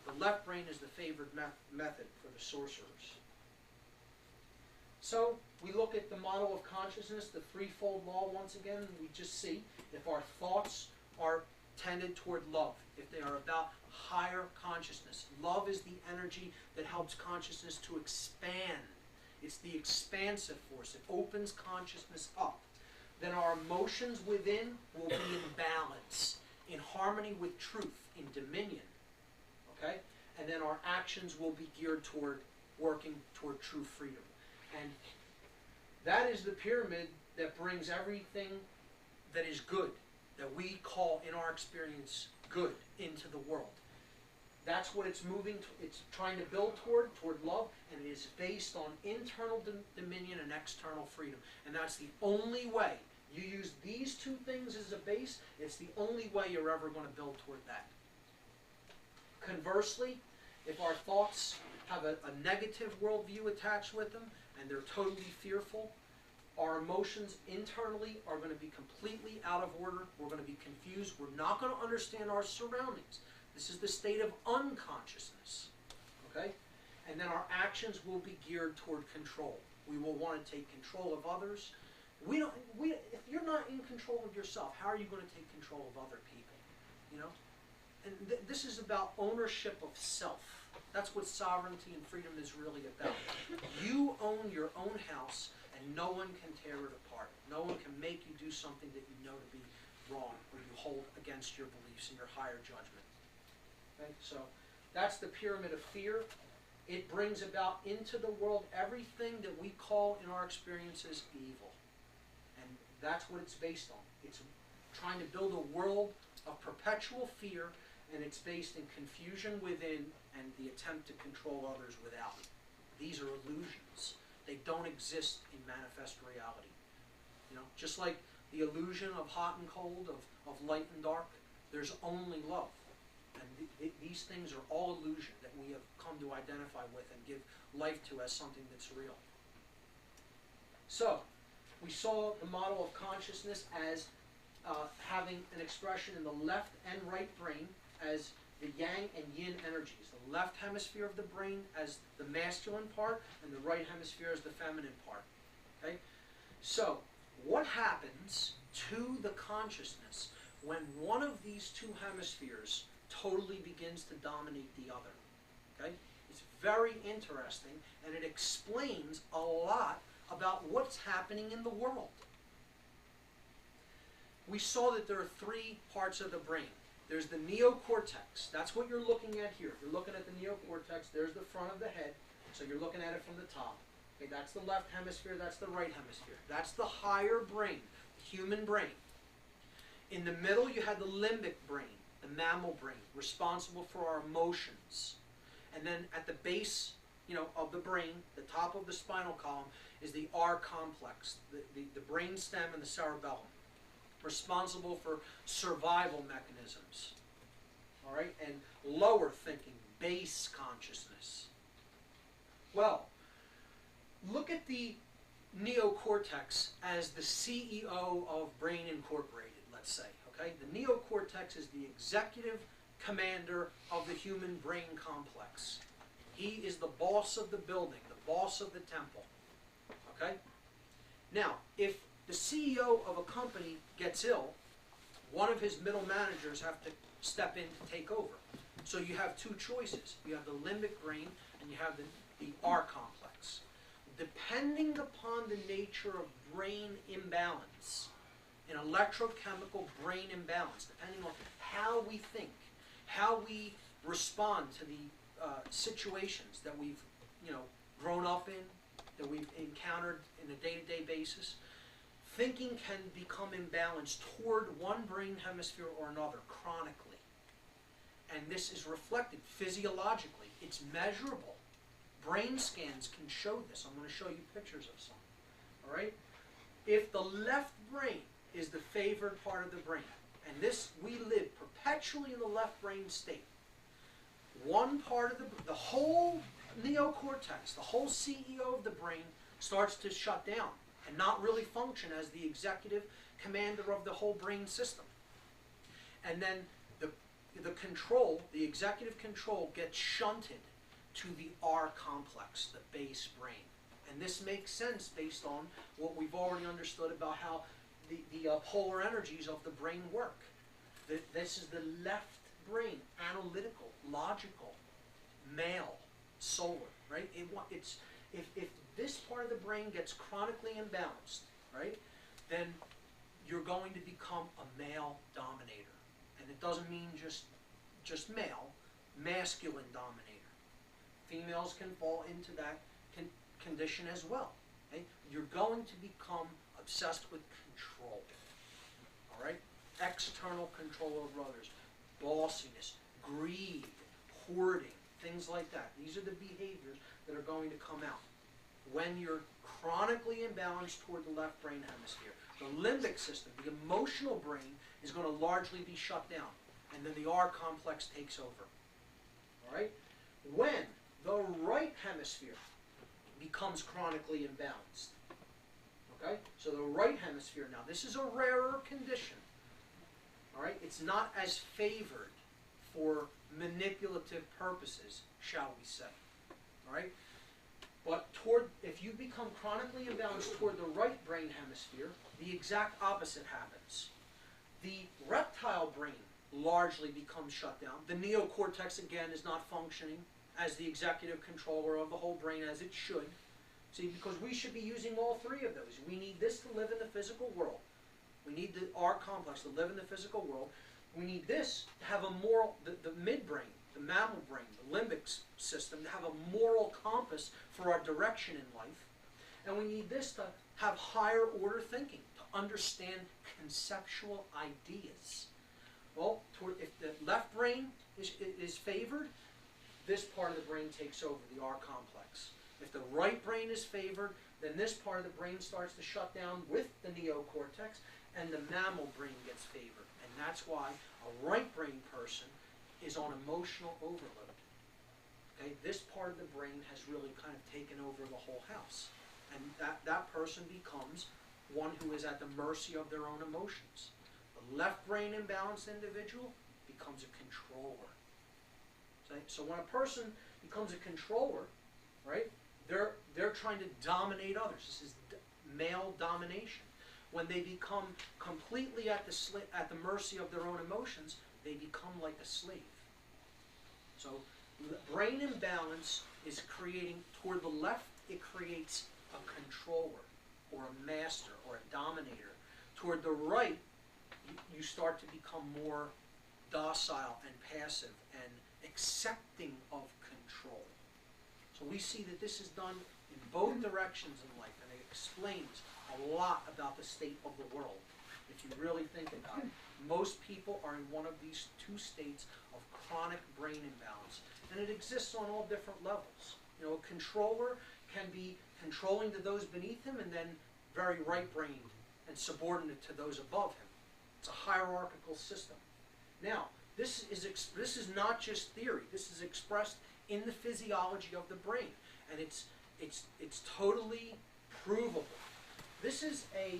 The left brain is the favored method for the sorcerers. So we look at the model of consciousness, the threefold law once again, and we just see if our thoughts are tended toward love, if they are about higher consciousness. Love is the energy that helps consciousness to expand. It's the expansive force. It opens consciousness up. Then our emotions within will be in balance, in harmony with truth, in dominion. Okay? And then our actions will be geared toward working toward true freedom. And that is the pyramid that brings everything that is good, that we call in our experience good, into the world. That's what it's moving to. It's trying to build toward love, and it is based on internal dominion and external freedom. And that's the only way. You use these two things as a base, it's the only way you're ever going to build toward that. Conversely, if our thoughts have a negative worldview attached with them, and they're totally fearful, our emotions internally are going to be completely out of order. We're going to be confused. We're not going to understand our surroundings. This is the state of unconsciousness. Okay? And then our actions will be geared toward control. We will want to take control of others. If you're not in control of yourself, how are you going to take control of other people? You know? And this is about ownership of self. That's what sovereignty and freedom is really about. You own your own house, and no one can tear it apart. No one can make you do something that you know to be wrong, or you hold against your beliefs and your higher judgment. Okay? So that's the pyramid of fear. It brings about into the world everything that we call in our experiences evil. And that's what it's based on. It's trying to build a world of perpetual fear, and it's based in confusion within and the attempt to control others without. These are illusions. They don't exist in manifest reality. You know, just like the illusion of hot and cold, of light and dark, there's only love. And these things are all illusion that we have come to identify with and give life to as something that's real. So, we saw the model of consciousness as having an expression in the left and right brain as the yang and yin energies. The left hemisphere of the brain as the masculine part, and the right hemisphere as the feminine part. Okay? So, what happens to the consciousness when one of these two hemispheres totally begins to dominate the other? Okay? It's very interesting, and it explains a lot about what's happening in the world. We saw that there are three parts of the brain. There's the neocortex. That's what you're looking at here. If you're looking at the neocortex, there's the front of the head. So you're looking at it from the top. Okay, that's the left hemisphere, that's the right hemisphere. That's the higher brain, the human brain. In the middle, you have the limbic brain, the mammal brain, responsible for our emotions. And then at the base of the brain, the top of the spinal column, is the R complex, the brain stem and the cerebellum, responsible for survival mechanisms. All right, and lower thinking, base consciousness. Well, look at the neocortex as the CEO of Brain Incorporated, let's say. Okay, the neocortex is the executive commander of the human brain complex. He is the boss of the building, the boss of the temple. Okay? Now, if the CEO of a company gets ill, one of his middle managers have to step in to take over. So you have two choices. You have the limbic brain and you have the R complex. Depending upon the nature of brain imbalance, an electrochemical brain imbalance, depending on how we think, how we respond to the situations that we've, grown up in, that we've encountered in a day-to-day basis, thinking can become imbalanced toward one brain hemisphere or another chronically. And this is reflected physiologically. It's measurable. Brain scans can show this. I'm going to show you pictures of some. All right? If the left brain is the favored part of the brain, and this, we live perpetually in the left brain state, one part of the whole neocortex, the whole CEO of the brain, starts to shut down and not really function as the executive commander of the whole brain system. And then the control, the executive control, gets shunted to the R complex, the base brain. And this makes sense based on what we've already understood about how the polar energies of the brain work. This is the left brain, analytical, logical, male, solar, right? If this part of the brain gets chronically imbalanced, right, then you're going to become a male dominator. And it doesn't mean just male, masculine dominator. Females can fall into that condition as well. Okay? You're going to become obsessed with control. All right? External control over others, bossiness, greed, hoarding, things like that. These are the behaviors that are going to come out when you're chronically imbalanced toward the left brain hemisphere. The limbic system, the emotional brain, is going to largely be shut down, and then the R complex takes over. All right? When the right hemisphere becomes chronically imbalanced, okay? So the right hemisphere, now this is a rarer condition. All right? It's not as favored for manipulative purposes, shall we say. All right? But if you become chronically imbalanced toward the right brain hemisphere, the exact opposite happens. The reptile brain largely becomes shut down. The neocortex, again, is not functioning as the executive controller of the whole brain as it should. See, because we should be using all three of those. We need this to live in the physical world. We need the R complex to live in the physical world. We need this to have a moral, the midbrain, the mammal brain, the limbic system, to have a moral compass for our direction in life. And we need this to have higher order thinking, to understand conceptual ideas. Well, if the left brain is favored, this part of the brain takes over, the R complex. If the right brain is favored, then this part of the brain starts to shut down with the neocortex, and the mammal brain gets favored. And that's why a right brain person is on emotional overload. Okay? This part of the brain has really kind of taken over the whole house. And that person becomes one who is at the mercy of their own emotions. The left brain imbalanced individual becomes a controller. Okay? So when a person becomes a controller, right, they're trying to dominate others. This is male domination. When they become completely at the mercy of their own emotions, they become like a slave. So brain imbalance is creating, toward the left, it creates a controller or a master or a dominator. Toward the right, you start to become more docile and passive and accepting of control. So we see that this is done in both directions in life, and it explains a lot about the state of the world. If you really think about it, most people are in one of these two states of chronic brain imbalance, and it exists on all different levels. You know, a controller can be controlling to those beneath him and then very right-brained and subordinate to those above him. It's a hierarchical system. Now, this is not just theory. This is expressed in the physiology of the brain, and it's totally provable. This is a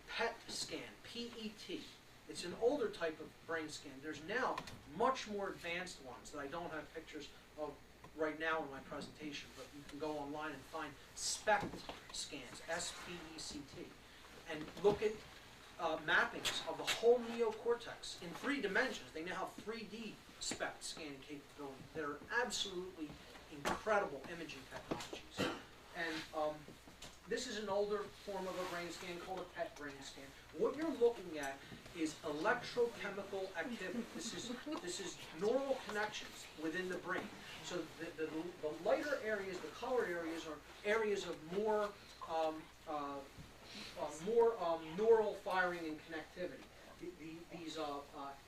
PET scan, P-E-T. It's an older type of brain scan. There's now much more advanced ones that I don't have pictures of right now in my presentation, but you can go online and find SPECT scans, S-P-E-C-T, and look at mappings of the whole neocortex in 3 dimensions. They now have 3D SPECT scanning capability that are absolutely incredible imaging technologies. And this is an older form of a brain scan called a PET brain scan. What you're looking at is electrochemical activity. This is neural connections within the brain. So the lighter areas, the colored areas, are areas of more neural firing and connectivity. These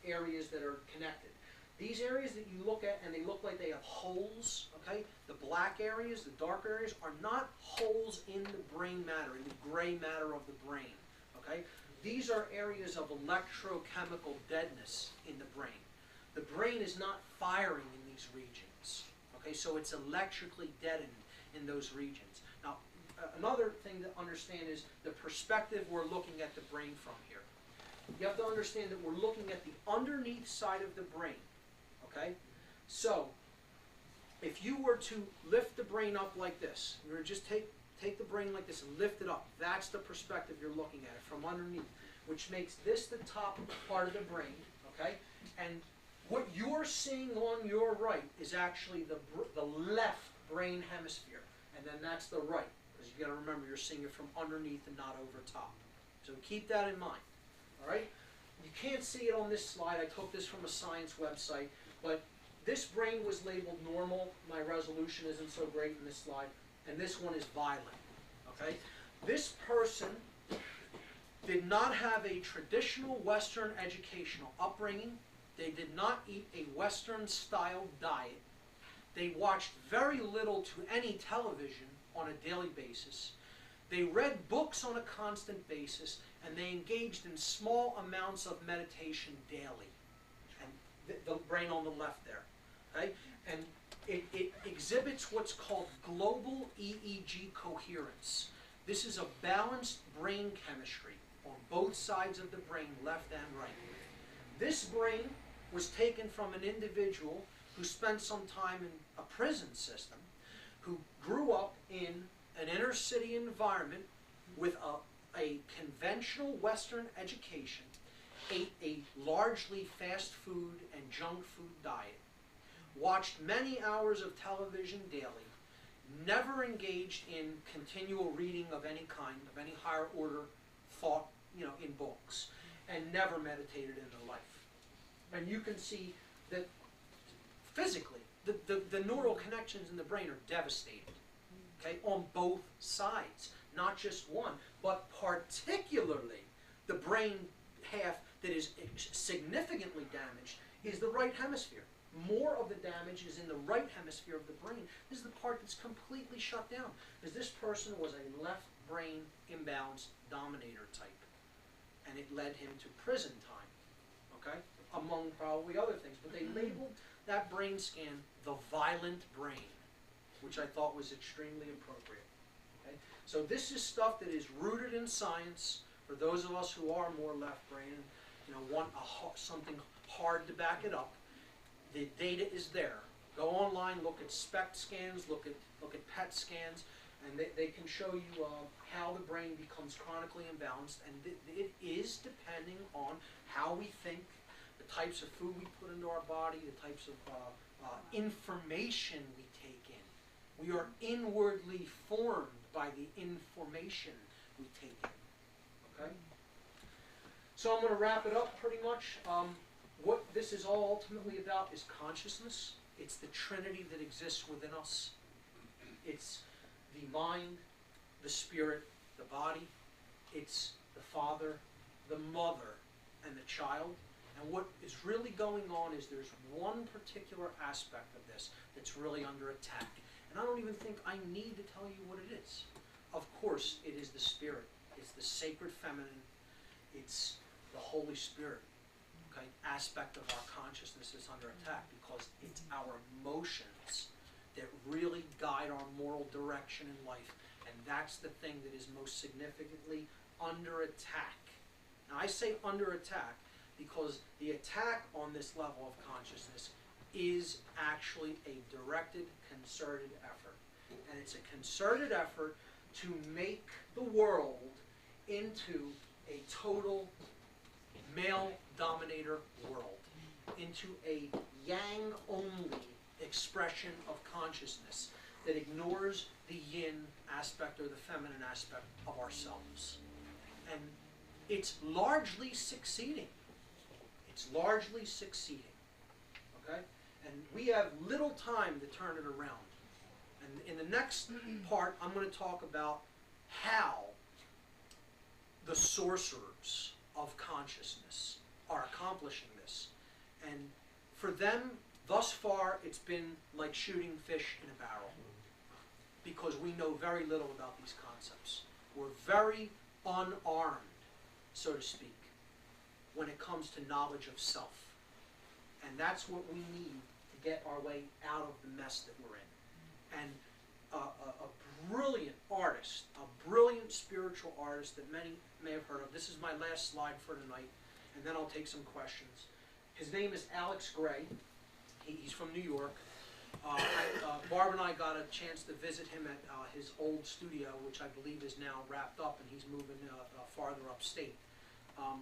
areas that are connected. These areas that you look at, and they look like they have holes, okay? The black areas, the dark areas, are not holes in the brain matter, in the gray matter of the brain, okay? These are areas of electrochemical deadness in the brain. The brain is not firing in these regions, okay? So it's electrically deadened in those regions. Now, another thing to understand is the perspective we're looking at the brain from here. You have to understand that we're looking at the underneath side of the brain. Okay? So, if you were to lift the brain up like this, you were to just take the brain like this and lift it up, that's the perspective you're looking at it from underneath, which makes this the top part of the brain, okay? And what you're seeing on your right is actually the left brain hemisphere, and then that's the right, because you got to remember you're seeing it from underneath and not over top. So keep that in mind, all right? You can't see it on this slide. I took this from a science website. But this brain was labeled normal. My resolution isn't so great in this slide. And this one is violent. Okay? This person did not have a traditional Western educational upbringing. They did not eat a Western-style diet. They watched very little to any television on a daily basis. They read books on a constant basis, and they engaged in small amounts of meditation daily. The brain on the left there, okay? And it exhibits what's called global EEG coherence. This is a balanced brain chemistry on both sides of the brain, left and right. This brain was taken from an individual who spent some time in a prison system, who grew up in an inner city environment with a conventional Western education, ate a largely fast food and junk food diet, watched many hours of television daily, never engaged in continual reading of any kind, of any higher order thought, in books, and never meditated in their life. And you can see that physically, the neural connections in the brain are devastated, okay, on both sides, not just one, but particularly the brain half that is significantly damaged is the right hemisphere. More of the damage is in the right hemisphere of the brain. This is the part that's completely shut down, because this person was a left brain imbalance dominator type, and it led him to prison time, okay, among probably other things. But they labeled that brain scan the violent brain, which I thought was extremely appropriate. Okay? So this is stuff that is rooted in science. For those of us who are more left brain, want something hard to back it up, the data is there. Go online, look at SPECT scans, look at PET scans, and they can show you how the brain becomes chronically imbalanced, and it is depending on how we think, the types of food we put into our body, the types of information we take in. We are inwardly formed by the information we take in. Okay? So I'm going to wrap it up pretty much. What this is all ultimately about is consciousness. It's the trinity that exists within us. It's the mind, the spirit, the body. It's the father, the mother, and the child. And what is really going on is there's one particular aspect of this that's really under attack. And I don't even think I need to tell you what it is. Of course, it is the Spirit. It's the sacred feminine. It's the Holy Spirit. Okay, aspect of our consciousness is under attack because it's our emotions that really guide our moral direction in life. And that's the thing that is most significantly under attack. Now I say under attack because the attack on this level of consciousness is actually a directed, concerted effort. And it's a concerted effort to make the world into a total male dominator world, into a yang-only expression of consciousness that ignores the yin aspect or the feminine aspect of ourselves. And it's largely succeeding. It's largely succeeding. Okay? And we have little time to turn it around. And in the next part, I'm going to talk about how the sorcerers of consciousness are accomplishing this. And for them, thus far, it's been like shooting fish in a barrel because we know very little about these concepts. We're very unarmed, so to speak, when it comes to knowledge of self. And that's what we need to get our way out of the mess that we're in. And a brilliant artist, a brilliant spiritual artist that many may have heard of. This is my last slide for tonight, and then I'll take some questions. His name is Alex Gray. He's from New York. Barb and I got a chance to visit him at his old studio, which I believe is now wrapped up, and he's moving farther upstate.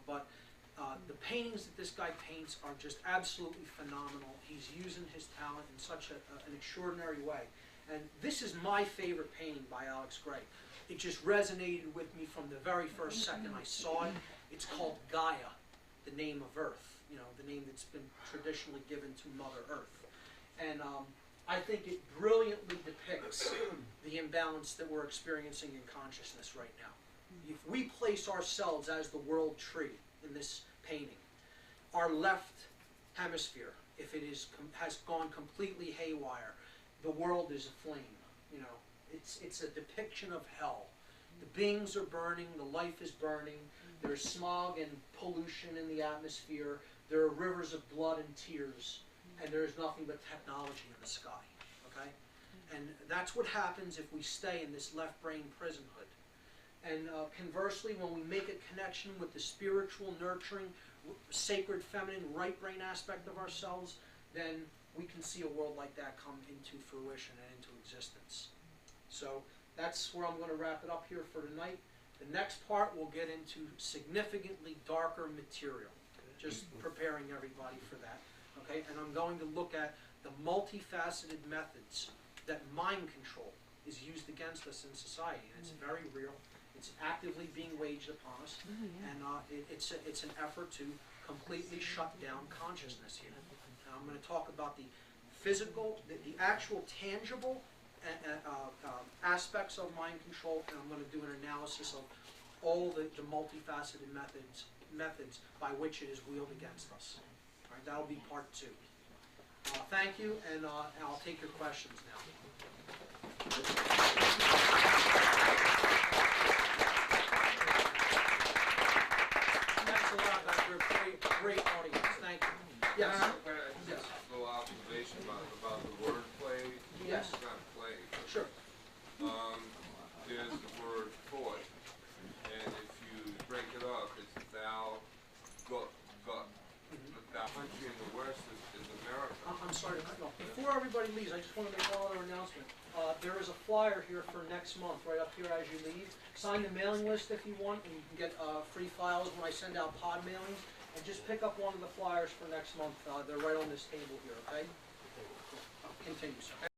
But the paintings that this guy paints are just absolutely phenomenal. He's using his talent in such an extraordinary way. And this is my favorite painting by Alex Gray. It just resonated with me from the very first second I saw it. It's called Gaia, the name of Earth, you know, the name that's been traditionally given to Mother Earth. And I think it brilliantly depicts the imbalance that we're experiencing in consciousness right now. If we place ourselves as the world tree in this painting, our left hemisphere, if it has gone completely haywire, the world is aflame. You know, it's a depiction of hell. The beings are burning, the life is burning, there's smog and pollution in the atmosphere, there are rivers of blood and tears, and there's nothing but technology in the sky. Okay? And that's what happens if we stay in this left brain prisonhood. And conversely, when we make a connection with the spiritual, nurturing, sacred, feminine, right brain aspect of ourselves, then we can see a world like that come into fruition and into existence. So that's where I'm going to wrap it up here for tonight. The next part we'll get into significantly darker material, just preparing everybody for that. Okay, and I'm going to look at the multifaceted methods that mind control is used against us in society, and it's very real. It's actively being waged upon us, and it's an effort to completely shut down consciousness here. And I'm going to talk about the physical, the actual tangible aspects of mind control, and I'm going to do an analysis of all the multifaceted methods by which it is wielded against us. All right, that'll be part 2. Thank you, and I'll take your questions now. Thanks a lot, Dr. Great audience. Thank you. Yes.
Yes. A little observation about the word play.
Yes.
It's not play.
Sure.
There's the word thought, and if you break it up, it's thou, gut. The country in the West is America.
I'm sorry to cut you off. Before everybody leaves, I just want to make one other announcement. There is a flyer here for next month, right up here as you leave. Sign the mailing list if you want, and you can get free files when I send out pod mailings. And just pick up one of the flyers for next month. They're right on this table here, okay? Continue, sir.